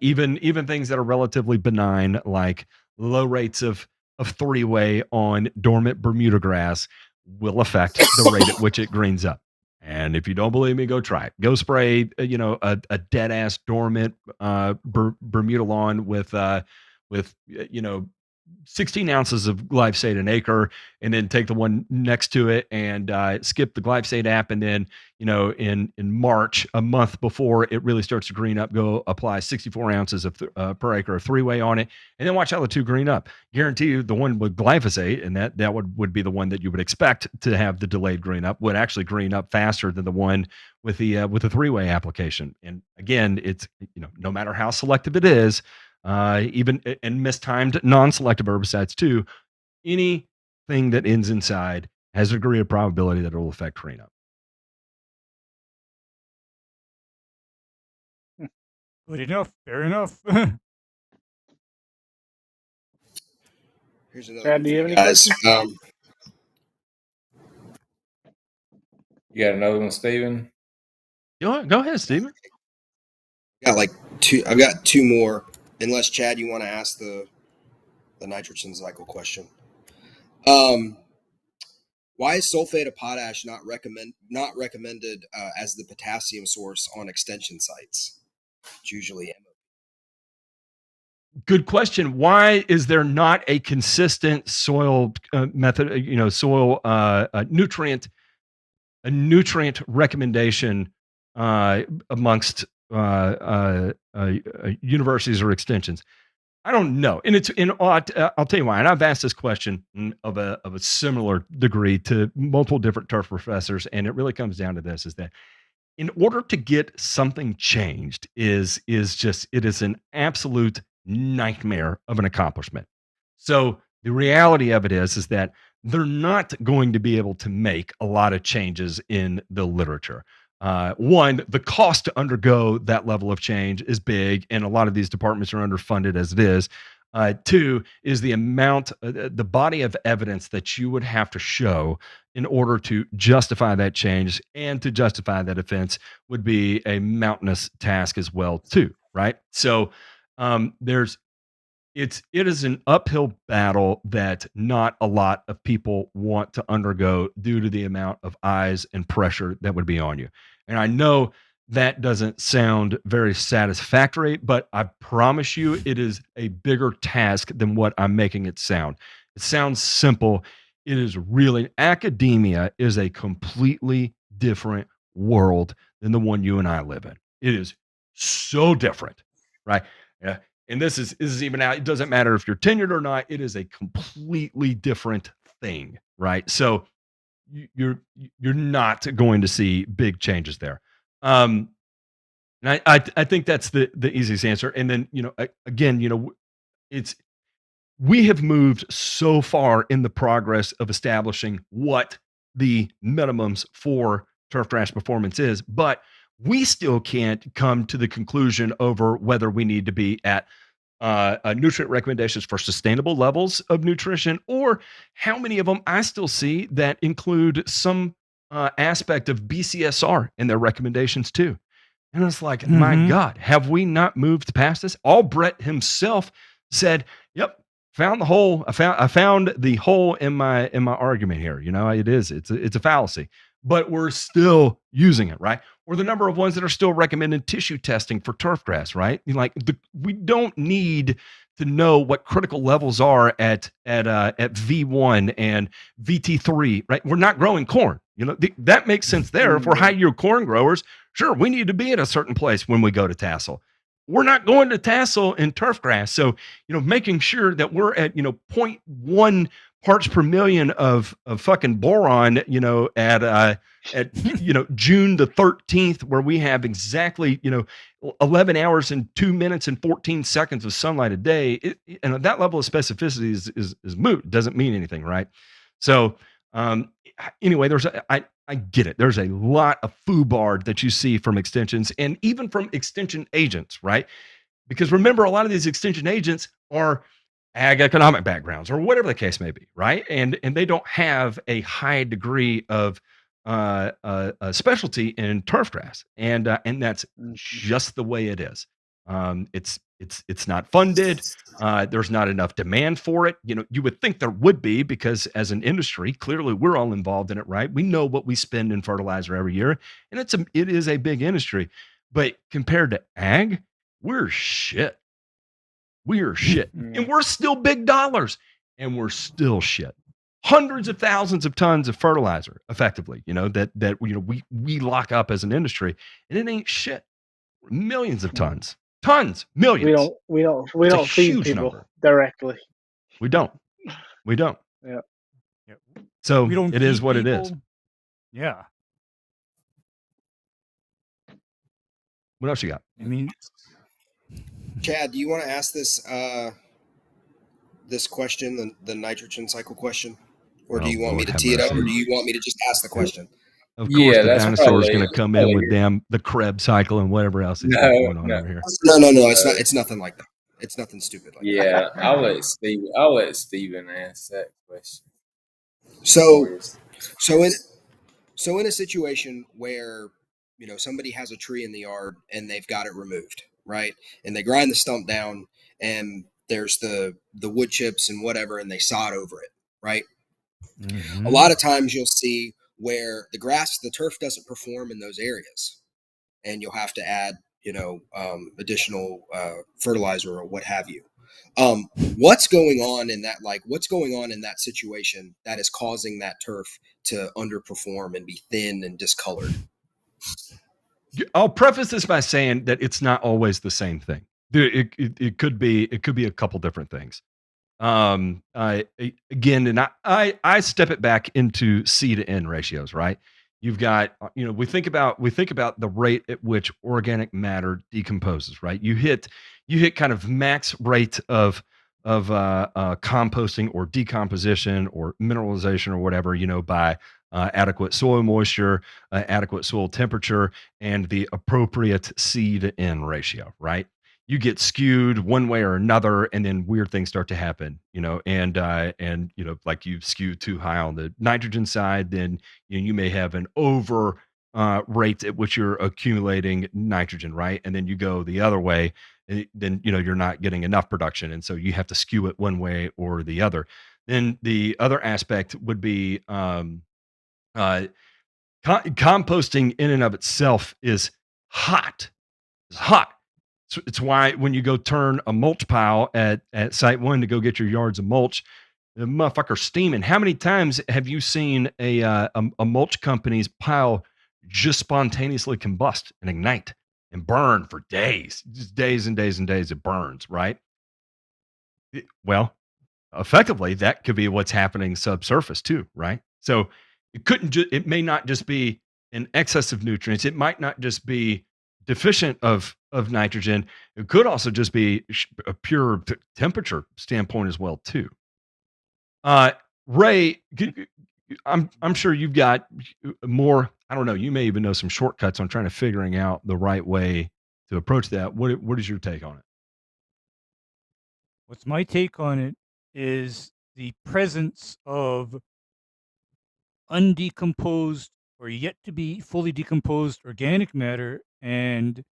[SPEAKER 1] Even things that are relatively benign, like low rates of three-way on dormant Bermuda grass, will affect the rate at which it greens up. And if you don't believe me, go try it. Go spray, a dead ass dormant Bermuda lawn with 16 ounces of glyphosate an acre, and then take the one next to it and skip the glyphosate app, and then in March, a month before it really starts to green up, go apply 64 ounces of per acre of three-way on it, and then watch how the two green up. Guarantee you, the one with glyphosate, and that would be the one that you would expect to have the delayed green up, would actually green up faster than the one with the three-way application. And again, it's no matter how selective it is, even and mistimed non-selective herbicides too, anything that ends inside has a degree of probability that it will affect green up.
[SPEAKER 4] Good enough. Fair enough.
[SPEAKER 7] Here's another
[SPEAKER 5] Chad,
[SPEAKER 7] one
[SPEAKER 5] do
[SPEAKER 7] for
[SPEAKER 5] you have
[SPEAKER 7] you
[SPEAKER 5] any
[SPEAKER 7] guys.
[SPEAKER 8] You got another one, Steven?
[SPEAKER 1] Go ahead, Steven.
[SPEAKER 7] I've got two more. Unless Chad, you want to ask the nitrogen cycle question. Why is sulfate of potash not recommended as the potassium source on extension sites? It's usually
[SPEAKER 1] Good question. Why is there not a consistent soil method? Soil nutrient recommendation amongst universities or extensions. I don't know, and I'll tell you why. And I've asked this question of a similar degree to multiple different turf professors, and it really comes down to this: is that in order to get something changed is an absolute nightmare of an accomplishment. So the reality of it is that they're not going to be able to make a lot of changes in the literature. One, the cost to undergo that level of change is big, and a lot of these departments are underfunded as it is. Two is the amount, the body of evidence that you would have to show in order to justify that change and to justify that offense would be a mountainous task as well, too. Right. So it is an uphill battle that not a lot of people want to undergo due to the amount of eyes and pressure that would be on you. And I know that doesn't sound very satisfactory, but I promise you it is a bigger task than what I'm making it sound. It sounds simple. It is really, academia is a completely different world than the one you and I live in. It is so different, right? Yeah. And this is even out. It doesn't matter if you're tenured or not. It is a completely different thing, right? So you're not going to see big changes there. And I think that's the easiest answer. And then again, it's we have moved so far in the progress of establishing what the minimums for turf grass performance is, but we still can't come to the conclusion over whether we need to be at nutrient recommendations for sustainable levels of nutrition, or how many of them I still see that include some aspect of BCSR in their recommendations too. And it's like, my God, have we not moved past this? Albrecht himself said, "Yep, found the hole. I found the hole in my argument here. It's a fallacy, but we're still using it, right? Or the number of ones that are still recommending tissue testing for turf grass, right? We don't need to know what critical levels are at V1 and VT3, right? We're not growing corn. That makes sense there. If we're high yield corn growers, sure, we need to be at a certain place when we go to tassel. We're not going to tassel in turf grass. So, making sure that we're at, 0.1 parts per million of fucking boron, at June the 13th, where we have exactly, 11 hours and 2 minutes and 14 seconds of sunlight a day. And that level of specificity is moot. It doesn't mean anything, right? So, anyway, I get it. There's a lot of foobarred that you see from extensions and even from extension agents, right? Because remember, a lot of these extension agents are ag economic backgrounds or whatever the case may be, right? And they don't have a high degree of a specialty in turf grass, and that's just the way it is. It's not funded. There's not enough demand for it. You would think there would be, because as an industry, clearly we're all involved in it, right? We know what we spend in fertilizer every year, and it is a big industry. But compared to ag, we're shit. We are shit.
[SPEAKER 5] Yeah.
[SPEAKER 1] And we're still big dollars. And we're still shit. Hundreds of thousands of tons of fertilizer, effectively, that we lock up as an industry, and it ain't shit. Millions of tons. Millions.
[SPEAKER 5] We
[SPEAKER 1] It's a
[SPEAKER 5] don't feed
[SPEAKER 1] huge
[SPEAKER 5] people
[SPEAKER 1] number.
[SPEAKER 5] directly.
[SPEAKER 1] We don't.
[SPEAKER 5] Yeah.
[SPEAKER 1] So
[SPEAKER 4] We don't
[SPEAKER 1] it is
[SPEAKER 4] feed
[SPEAKER 1] what it is.
[SPEAKER 4] people. Yeah.
[SPEAKER 1] What else you got?
[SPEAKER 4] I mean,
[SPEAKER 7] Chad, do you want to ask this question, the nitrogen cycle question, or do you want me to tee it up, or do you want me to just ask the question?
[SPEAKER 1] Of course, the
[SPEAKER 8] that's
[SPEAKER 1] dinosaur's going to
[SPEAKER 8] probably-
[SPEAKER 1] come in with the Krebs cycle and whatever else is going on over here.
[SPEAKER 7] No, it's not. It's nothing like that. It's nothing stupid like that.
[SPEAKER 8] Yeah, I'll let Steven ask that question.
[SPEAKER 7] So in a situation where somebody has a tree in the yard and they've got it removed, right? And they grind the stump down and there's the wood chips and whatever, and they sod over it, right?
[SPEAKER 1] Mm-hmm.
[SPEAKER 7] A lot of times you'll see where the turf doesn't perform in those areas, and you'll have to add additional fertilizer or what have you. What's going on in that situation that is causing that turf to underperform and be thin and discolored?
[SPEAKER 1] I'll preface this by saying that it's not always the same thing. It could be a couple different things. Again, and I step it back into C to N ratios, right? You've got, we think about the rate at which organic matter decomposes, right? You hit kind of max rate of composting or decomposition or mineralization or whatever, by adequate soil moisture, adequate soil temperature, and the appropriate C to N ratio, right? You get skewed one way or another, and then weird things start to happen, and like you skew too high on the nitrogen side, then you may have an over rate at which you're accumulating nitrogen, right? And then you go the other way, then you're not getting enough production, and so you have to skew it one way or the other. Then the other aspect would be composting in and of itself is hot. It's hot. It's why when you go turn a mulch pile at Site 1 to go get your yards of mulch, the motherfucker's steaming. How many times have you seen a mulch company's pile just spontaneously combust and ignite and burn for days? Just days and days and days it burns, right? Well, effectively, that could be what's happening subsurface too, right? So it may not just be an excess of nutrients. It might not just be deficient of nitrogen. It could also just be a pure temperature standpoint as well too. Ray, I'm sure you've got more. I don't know. You may even know some shortcuts on trying to figuring out the right way to approach that. What is your take on it?
[SPEAKER 4] what's my take on it is the presence of undecomposed or yet to be fully decomposed organic matter, and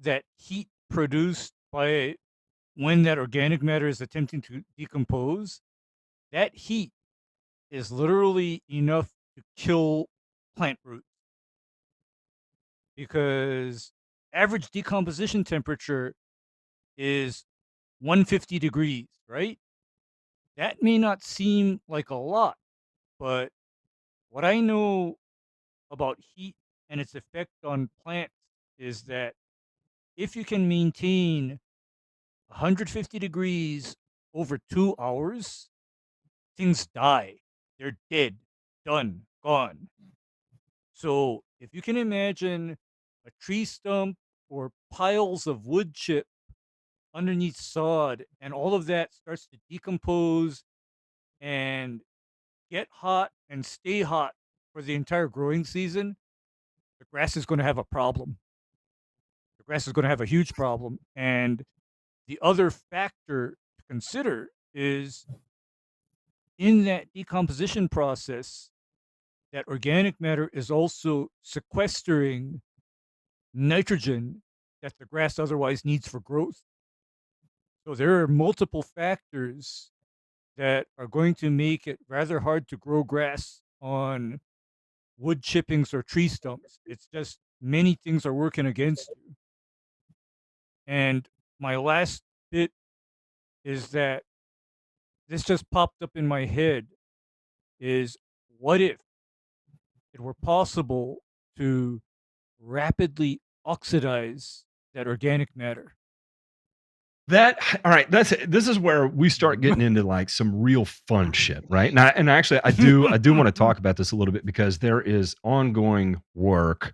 [SPEAKER 4] that heat produced by when that organic matter is attempting to decompose, that heat is literally enough to kill plant roots, because average decomposition temperature is 150 degrees, right? That may not seem like a lot, but what I know about heat and its effect on plants is that if you can maintain 150 degrees over 2 hours, things die. They're dead, done, gone. So if you can imagine a tree stump or piles of wood chip underneath sod, and all of that starts to decompose and get hot and stay hot for the entire growing season, the grass is going to have a problem. The grass is going to have a huge problem. And the other factor to consider is in that decomposition process, that organic matter is also sequestering nitrogen that the grass otherwise needs for growth. So there are multiple factors that are going to make it rather hard to grow grass on wood chippings or tree stumps. It's just many things are working against you. And my last bit is that this just popped up in my head is what if it were possible to rapidly oxidize that organic matter?
[SPEAKER 1] All right, this is where we start getting into like some real fun shit, right? And actually I do want to talk about this a little bit because there is ongoing work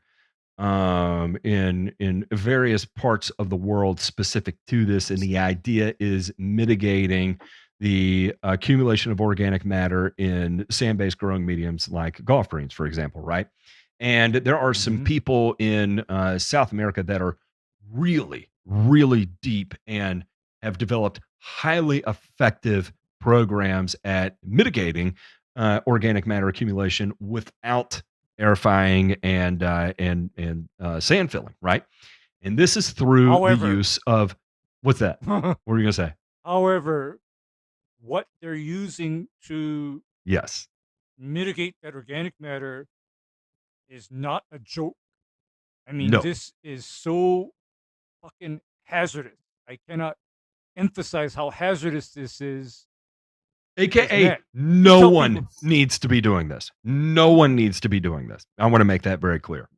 [SPEAKER 1] in various parts of the world specific to this, and the idea is mitigating the accumulation of organic matter in sand-based growing mediums like golf greens, for example, right? And there are some people in South America that are really, really deep and have developed highly effective programs at mitigating organic matter accumulation without aerifying and sand filling, right? And this is through the use of what's that? What were you gonna say?
[SPEAKER 4] However, what they're using to
[SPEAKER 1] Yes.
[SPEAKER 4] mitigate that organic matter is not a joke. I mean,
[SPEAKER 1] No.
[SPEAKER 4] this is so fucking hazardous. I cannot emphasize how hazardous this is.
[SPEAKER 1] AKA, no one needs to be doing this. No one needs to be doing this. I want to make that very clear.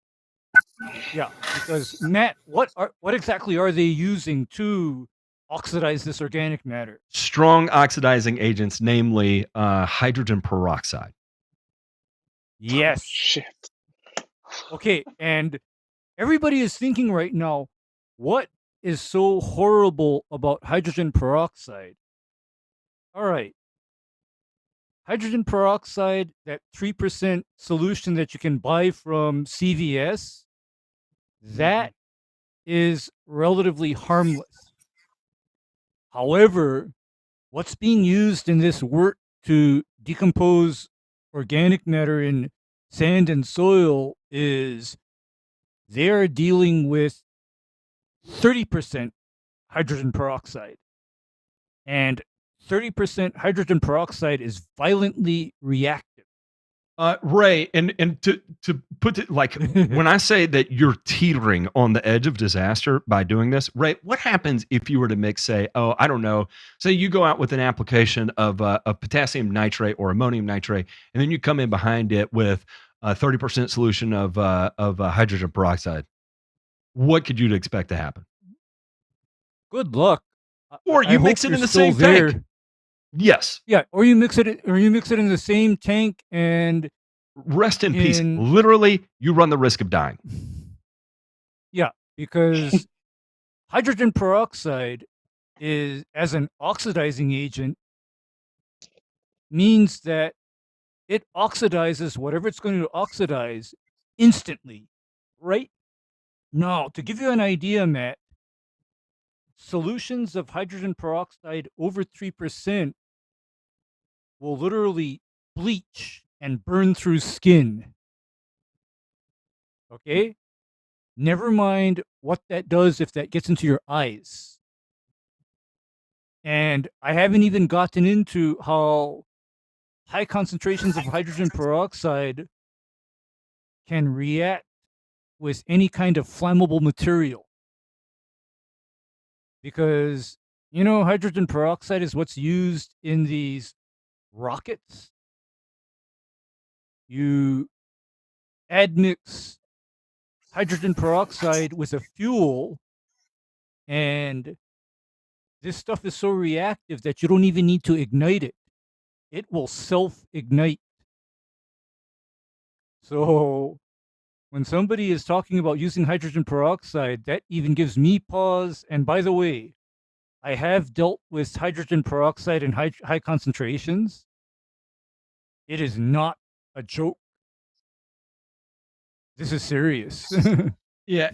[SPEAKER 4] Yeah, because Matt, what exactly are they using to oxidize this organic matter?
[SPEAKER 1] Strong oxidizing agents, namely hydrogen peroxide.
[SPEAKER 4] Yes.
[SPEAKER 5] Oh, shit.
[SPEAKER 4] Okay, and everybody is thinking right now, what is so horrible about hydrogen peroxide? All right. Hydrogen peroxide, that 3% solution that you can buy from CVS, that is relatively harmless. However, what's being used in this work to decompose organic matter in sand and soil is they are dealing with 30% hydrogen peroxide. And 30% hydrogen peroxide is violently reactive.
[SPEAKER 1] Ray, and to put it like when I say that you're teetering on the edge of disaster by doing this, Ray, what happens if you were to mix, say, oh, I don't know, say you go out with an application of potassium nitrate or ammonium nitrate, and then you come in behind it with a 30% solution of hydrogen peroxide? What could you expect to happen?
[SPEAKER 4] Good luck.
[SPEAKER 1] Or you mix it in the same tank. Yes.
[SPEAKER 4] Yeah, or you mix it in the same tank and
[SPEAKER 1] rest in peace. Literally, you run the risk of dying.
[SPEAKER 4] Yeah, because hydrogen peroxide is, as an oxidizing agent, means that it oxidizes whatever it's going to oxidize instantly. Right? Now, to give you an idea, Matt, solutions of hydrogen peroxide over 3% will literally bleach and burn through skin. Okay? Never mind what that does if that gets into your eyes. And I haven't even gotten into how high concentrations of hydrogen peroxide can react with any kind of flammable material. Because, hydrogen peroxide is what's used in these rockets. You admix hydrogen peroxide with a fuel, and this stuff is so reactive that you don't even need to ignite it. It will self-ignite. So when somebody is talking about using hydrogen peroxide, that even gives me pause. And by the way, I have dealt with hydrogen peroxide in high concentrations. It is not a joke. This is serious.
[SPEAKER 1] Yeah.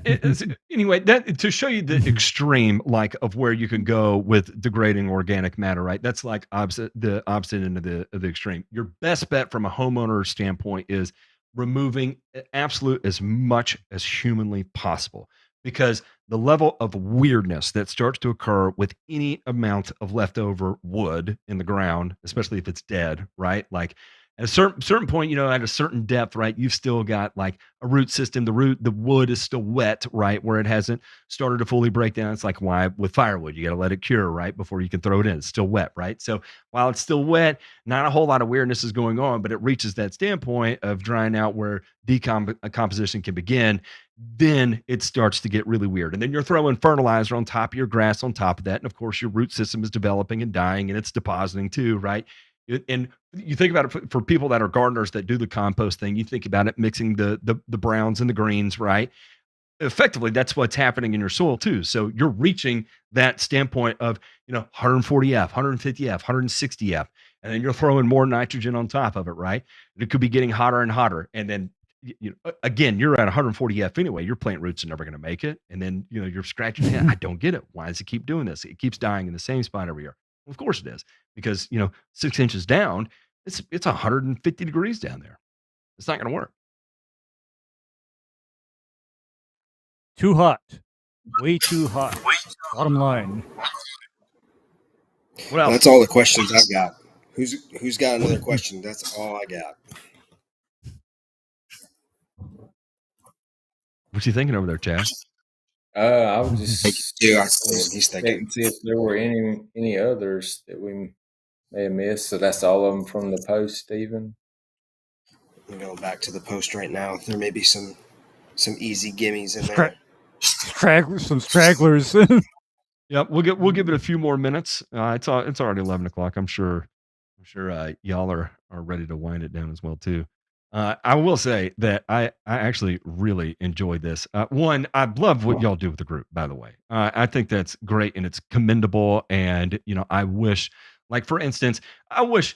[SPEAKER 1] Anyway, that to show you the extreme, like of where you can go with degrading organic matter, right? That's like the opposite end of the extreme. Your best bet from a homeowner standpoint is removing absolute as much as humanly possible, because the level of weirdness that starts to occur with any amount of leftover wood in the ground, especially if it's dead, right? Like At a certain point, at a certain depth, right, you've still got like a root system. The wood is still wet, right, where it hasn't started to fully break down. It's like why with firewood, you got to let it cure, right, before you can throw it in. It's still wet, right? So while it's still wet, not a whole lot of weirdness is going on, but it reaches that standpoint of drying out where decomposition can begin. Then it starts to get really weird. And then you're throwing fertilizer on top of your grass on top of that. And of course, your root system is developing and dying and it's depositing too, right? And you think about it for people that are gardeners that do the compost thing, you think about it mixing the browns and the greens, right? Effectively, that's what's happening in your soil too. So you're reaching that standpoint of 140F, 150F, 160F, and then you're throwing more nitrogen on top of it, right? And it could be getting hotter and hotter, and then again, you're at 140F anyway. Your plant roots are never going to make it, and then you're scratching your head. I don't get it. Why does it keep doing this? It keeps dying in the same spot every year. Well, of course it is, because 6 inches down, it's 150 degrees down there. It's not going to work.
[SPEAKER 4] Too hot. Way too hot. Bottom line.
[SPEAKER 7] Well, that's all the questions I've got. Who's got another question? That's all I got.
[SPEAKER 1] What you thinking over there, Chad?
[SPEAKER 8] I was just
[SPEAKER 7] he's thinking.
[SPEAKER 8] See if there were any others that we may have missed. So that's all of them from the post, Stephen.
[SPEAKER 7] I'm going back to the post right now. There may be some easy gimmies in there.
[SPEAKER 4] Some stragglers.
[SPEAKER 1] Yep, we'll give it a few more minutes. It's already 11 o'clock. I'm sure y'all are ready to wind it down as well too. I will say that I actually really enjoyed this. One, I love what y'all do with the group, by the way. I think that's great and it's commendable. And I wish, like for instance, I wish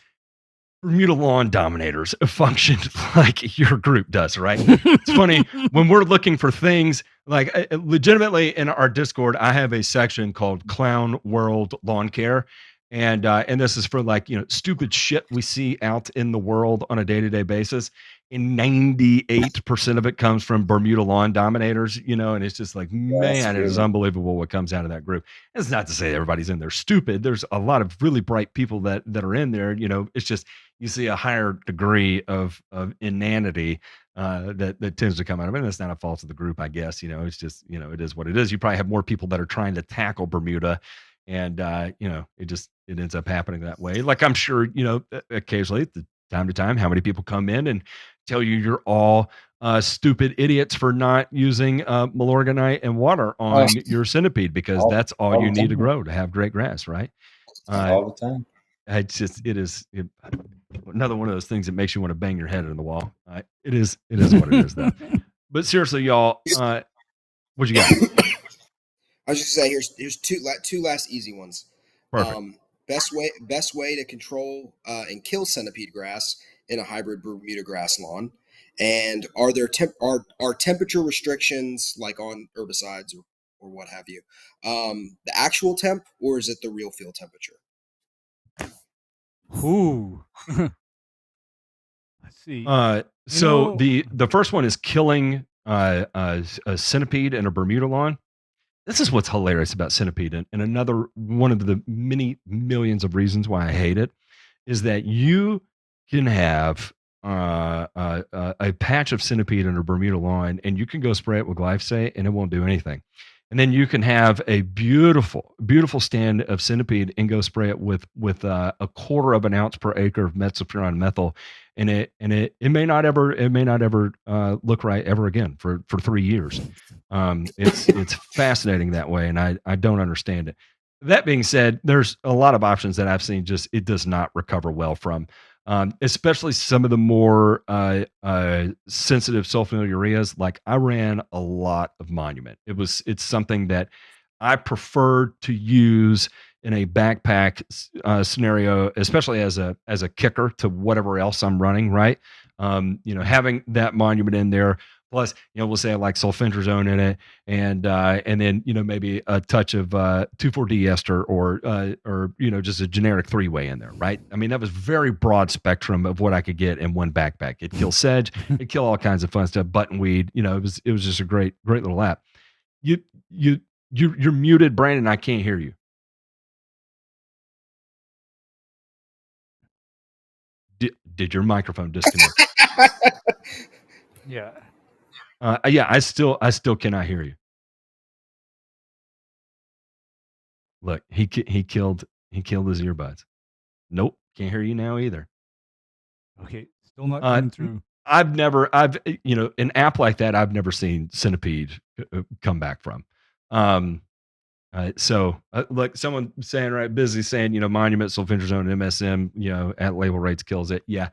[SPEAKER 1] Bermuda lawn dominators functioned like your group does, right? It's funny when we're looking for things like legitimately in our Discord, I have a section called Clown World Lawn Care. And this is for like, stupid shit we see out in the world on a day-to-day basis. And 98% of it comes from Bermuda lawn dominators, and it's just like, man, it is unbelievable what comes out of that group. It's not to say everybody's in there stupid. There's a lot of really bright people that are in there. It's just you see a higher degree of inanity that tends to come out of it. And it's not a fault of the group, I guess. It's just, it is what it is. You probably have more people that are trying to tackle Bermuda. And it ends up happening that way. Like I'm sure, occasionally, time to time, how many people come in and tell you you're all stupid idiots for not using Milorganite and water on your centipede because that's all you need to grow to have great grass, right?
[SPEAKER 8] All the time.
[SPEAKER 1] It is another one of those things that makes you want to bang your head in the wall. It is what it is, though. But seriously, y'all, what you got?
[SPEAKER 7] I was just saying, here's two last easy ones.
[SPEAKER 1] Perfect.
[SPEAKER 7] Best way to control and kill centipede grass in a hybrid Bermuda grass lawn, and are there are temperature restrictions like on herbicides or what have you? The actual temp, or is it the real field temperature?
[SPEAKER 4] Ooh. Let's see.
[SPEAKER 1] So the first one is killing a centipede in a Bermuda lawn. This is what's hilarious about centipede, and another one of the many millions of reasons why I hate it is that you can have a patch of centipede in a Bermuda lawn, and you can go spray it with glyphosate, and it won't do anything. And then you can have a beautiful, beautiful stand of centipede and go spray it with a 1/4 of an ounce per acre of metsulfuron methyl, and it may not ever look right ever again for 3 years. It's fascinating that way, and I don't understand it. That being said, there's a lot of options that I've seen just it does not recover well from, especially some of the more sensitive sulfonylureas. Like I ran a lot of Monument. It's something that I prefer to use in a backpack scenario, especially as a kicker to whatever else I'm running. Right, having that Monument in there. Plus, we'll say I like sulfentrazone in it, and then maybe a touch of 2,4-D ester or just a generic 3-way in there, right? I mean, that was very broad spectrum of what I could get in one backpack. It kill sedge, it kill all kinds of fun stuff, buttonweed. It was just a great little app. You're muted, Brandon. I can't hear you. Did your microphone disconnect?
[SPEAKER 4] Yeah.
[SPEAKER 1] Yeah, I still cannot hear you. Look, he killed his earbuds. Nope, can't hear you now either.
[SPEAKER 4] Okay, still not coming through.
[SPEAKER 1] I've an app like that, I've never seen Centipede come back from. Like someone saying, right, busy saying, Monument, Sulfentrazone, MSM, at label rates kills it. Yeah.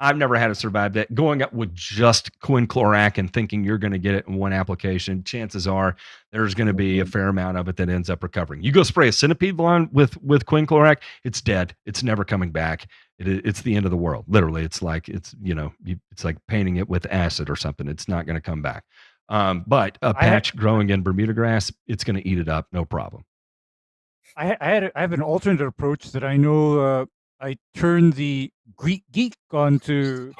[SPEAKER 1] I've never had it survive that. Going up with just quinclorac and thinking you're going to get it in one application, chances are there's going to be a fair amount of it that ends up recovering. You go spray a centipede blonde with quinclorac, it's dead. It's never coming back. It's the end of the world. Literally, it's like it's like painting it with acid or something. It's not going to come back. But a patch growing in Bermuda grass, it's going to eat it up, no problem.
[SPEAKER 4] I have an alternate approach that I know. I turned the Greek geek onto,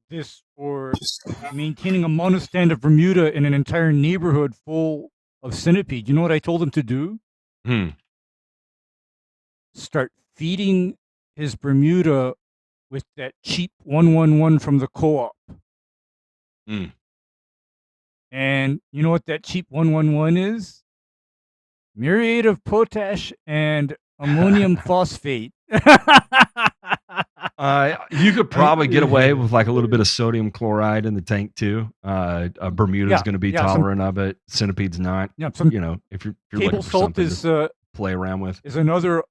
[SPEAKER 4] this for maintaining a monostand of Bermuda in an entire neighborhood full of centipede. You know what I told him to do? Start feeding his Bermuda with that cheap 111 from the co-op. And you know what that cheap 111 is? Muriate of potash and ammonium phosphate.
[SPEAKER 1] You could probably get away with like a little bit of sodium chloride in the tank too. Bermuda's going to be tolerant of it. Centipede's not.
[SPEAKER 4] Yeah,
[SPEAKER 1] if you're
[SPEAKER 4] table
[SPEAKER 1] looking for
[SPEAKER 4] salt
[SPEAKER 1] something
[SPEAKER 4] is
[SPEAKER 1] to play around with,
[SPEAKER 4] is another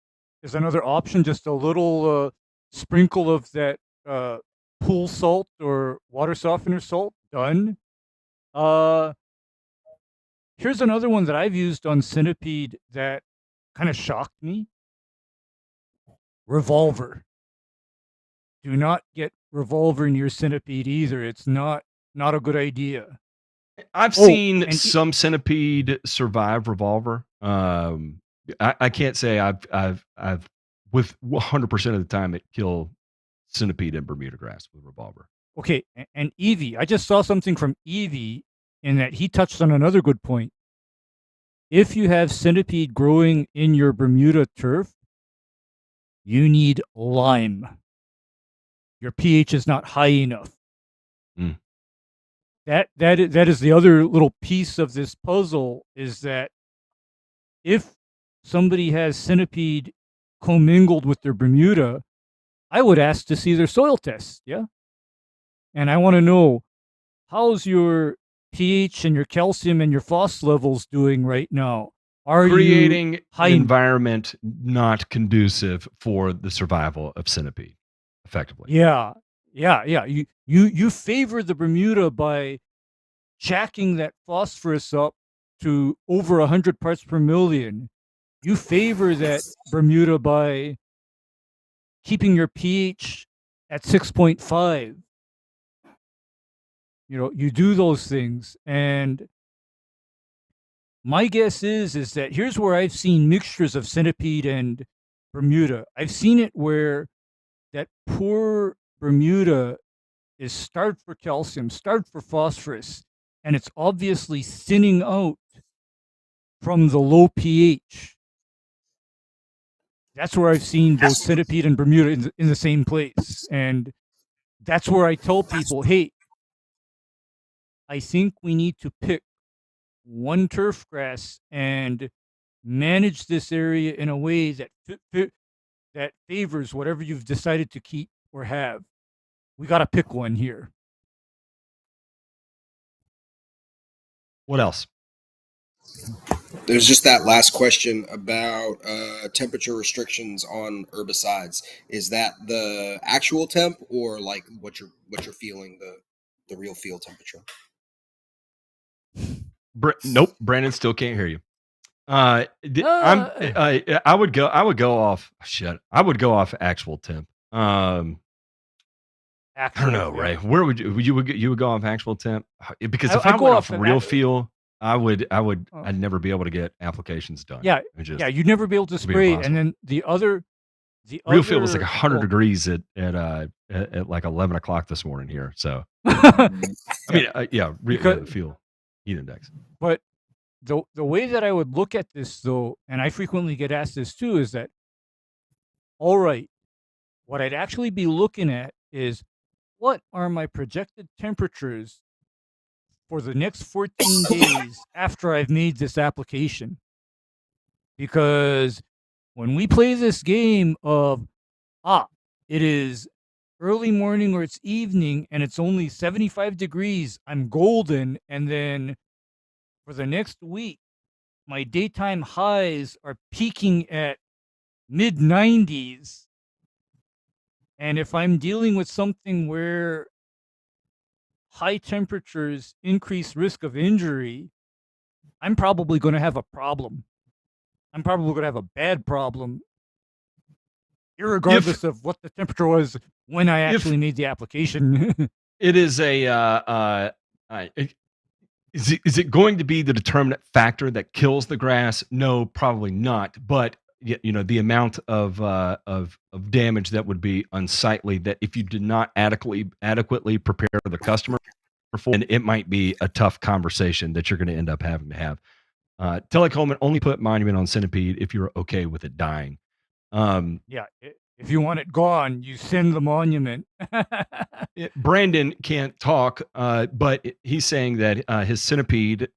[SPEAKER 4] option. Just a little sprinkle of that pool salt or water softener salt. Done. Here's another one that I've used on centipede that kind of shocked me. Revolver. Do not get revolver in your centipede either. It's not a good idea.
[SPEAKER 1] I've seen some centipede survive revolver. I can't say I've with 100% of the time it kill centipede and Bermuda grass with revolver.
[SPEAKER 4] Okay, and Evie, I just saw something from Evie in that he touched on another good point. If you have centipede growing in your Bermuda turf, you need lime. Your pH is not high enough. That is the other little piece of this puzzle, is that if somebody has centipede commingled with their Bermuda, I would ask to see their soil tests, yeah? And I want to know, how's your pH and your calcium and your phos levels doing right now? Are
[SPEAKER 1] creating
[SPEAKER 4] you
[SPEAKER 1] an environment not conducive for the survival of centipede effectively?
[SPEAKER 4] Yeah. You favor the Bermuda by jacking that phosphorus up to over 100 parts per million. You favor that Bermuda by keeping your pH at 6.5. You do those things, and my guess is that here's where I've seen mixtures of centipede and Bermuda. I've seen it where that poor Bermuda is starved for calcium, starved for phosphorus, and it's obviously thinning out from the low pH. That's where I've seen both centipede and Bermuda in the same place. And that's where I tell people, hey, I think we need to pick one turf grass and manage this area in a way that that favors whatever you've decided to keep or have. We got to pick one here.
[SPEAKER 1] What else?
[SPEAKER 7] There's just that last question about temperature restrictions on herbicides. Is that the actual temp, or like what you're feeling, the real field temperature?
[SPEAKER 1] Nope, Brandon still can't hear you. I would go off actual temp. I don't know, Ray. Where would you would go off actual temp? Because if I went off real feel, I'd never be able to get applications done.
[SPEAKER 4] Yeah, you'd never be able to spray. And then the
[SPEAKER 1] real feel was like 100 degrees at like 11 o'clock this morning here. So the feel heat index.
[SPEAKER 4] But the way that I would look at this, though, and I frequently get asked this too, is that, all right, what I'd actually be looking at is what are my projected temperatures for the next 14 days after I've made this application. Because when we play this game of, it is early morning or it's evening and it's only 75 degrees, I'm golden. And then for the next week, my daytime highs are peaking at mid 90s. And if I'm dealing with something where high temperatures increase risk of injury, I'm probably going to have a problem. I'm probably going to have a bad problem, irregardless of what the temperature was when I actually made the application.
[SPEAKER 1] It is is it going to be the determinant factor that kills the grass? No, probably not. But the amount of damage that would be unsightly, that if you did not adequately prepare the customer for, and it might be a tough conversation that you're going to end up having to have. Telecoleman, only put monument on centipede if you're okay with it dying.
[SPEAKER 4] Yeah, if you want it gone, you send the monument.
[SPEAKER 1] Brandon can't talk, but he's saying that his centipede,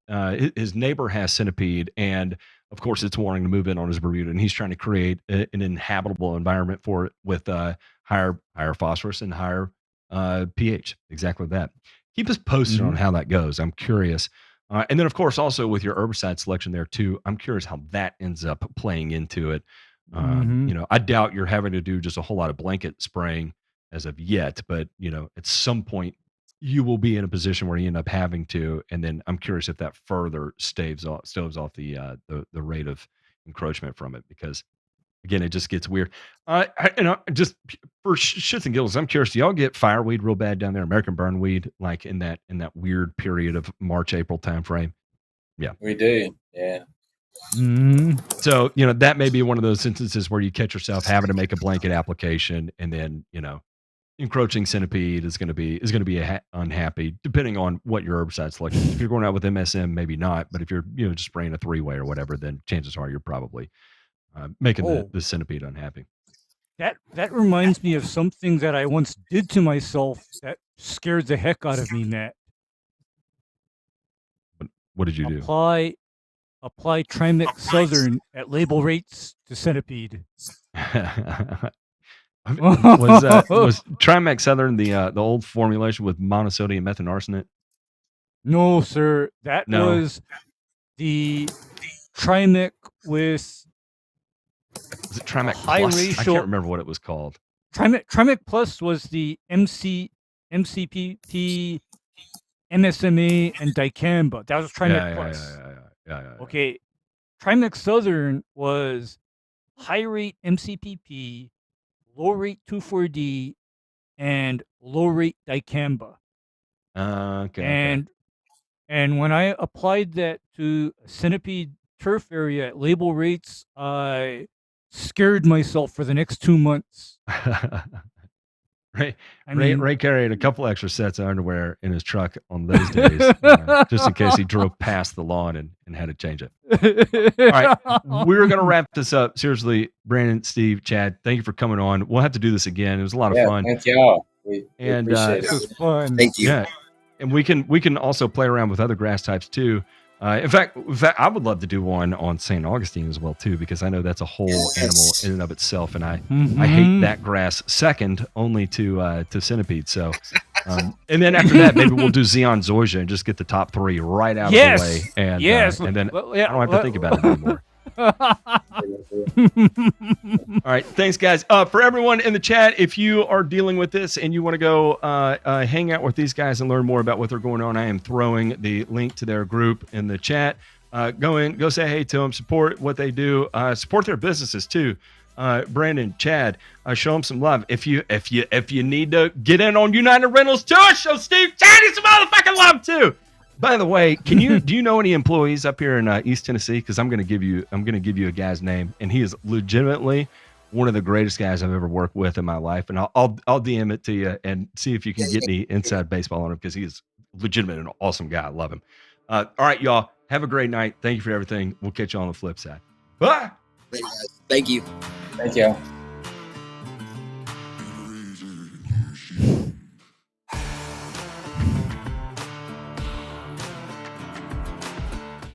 [SPEAKER 1] his neighbor has centipede, and of course it's wanting to move in on his Bermuda, and he's trying to create an inhabitable environment for it with higher phosphorus and higher pH. Exactly that. Keep us posted on how that goes. I'm curious. And then, of course, also with your herbicide selection there too, I'm curious how that ends up playing into it. I doubt you're having to do just a whole lot of blanket spraying as of yet, but at some point you will be in a position where you end up having to. And then I'm curious if that further stoves off the rate of encroachment from it, because again, it just gets weird. Just for shits and giggles, I'm curious, do y'all get fireweed real bad down there, American burnweed, like in that weird period of March, April time frame? Yeah.
[SPEAKER 8] We do. Yeah.
[SPEAKER 1] So, that may be one of those instances where you catch yourself having to make a blanket application, and then, encroaching centipede is going to be unhappy, depending on what your herbicide selection is. If you're going out with MSM, maybe not, but if you're, just spraying a 3-way or whatever, then chances are you're probably making the centipede unhappy.
[SPEAKER 4] That reminds me of something that I once did to myself that scared the heck out of me, Matt.
[SPEAKER 1] What did you do?
[SPEAKER 4] Apply Trimix Southern at label rates to centipede.
[SPEAKER 1] Was Trimix Southern the old formulation with monosodium methaarsenate?
[SPEAKER 4] No, sir. That was the Trimix with.
[SPEAKER 1] Was it Trimix Plus? I can't remember what it was called.
[SPEAKER 4] Trimix Plus was the MCPP, MSMA, and dicamba. That was Trimix Plus.
[SPEAKER 1] Yeah.
[SPEAKER 4] Okay. Trimix Southern was high rate MCPP, low rate 2,4-D, and low rate dicamba.
[SPEAKER 1] Okay.
[SPEAKER 4] And when I applied that to centipede turf area at label rates, I scared myself for the next 2 months.
[SPEAKER 1] Ray carried a couple extra sets of underwear in his truck on those days, just in case he drove past the lawn and had to change it. All right, we're going to wrap this up. Seriously, Brandon, Steve, Chad, thank you for coming on. We'll have to do this again. It was a lot of fun.
[SPEAKER 8] Thank y'all. We appreciate
[SPEAKER 4] it. Was fun.
[SPEAKER 7] Thank you.
[SPEAKER 1] Yeah, and we can also play around with other grass types too. In fact, I would love to do one on St. Augustine as well too, because I know that's a whole animal in and of itself, and I hate that grass second only to centipede. So, and then after that, maybe we'll do Xeon Zoysia and just get the top 3 right out of the way, and then I don't have to think about it anymore. All right, thanks guys. For everyone in the chat, if you are dealing with this and you want to go hang out with these guys and learn more about what they're going on, I am throwing the link to their group in the chat. Go say hey to them, support what they do, support their businesses too. Brandon, Chad, show them some love. If you need to get in on United Rentals too, show Steve Chaddy some motherfucking love too. By the way, do you know any employees up here in East Tennessee? Because I'm going to give you a guy's name, and he is legitimately one of the greatest guys I've ever worked with in my life. And I'll DM it to you and see if you can get any inside baseball on him, because he is legitimate and an awesome guy. I love him. All right, y'all, have a great night. Thank you for everything. We'll catch you on the flip side. Bye.
[SPEAKER 7] Thank you.
[SPEAKER 8] Thank you.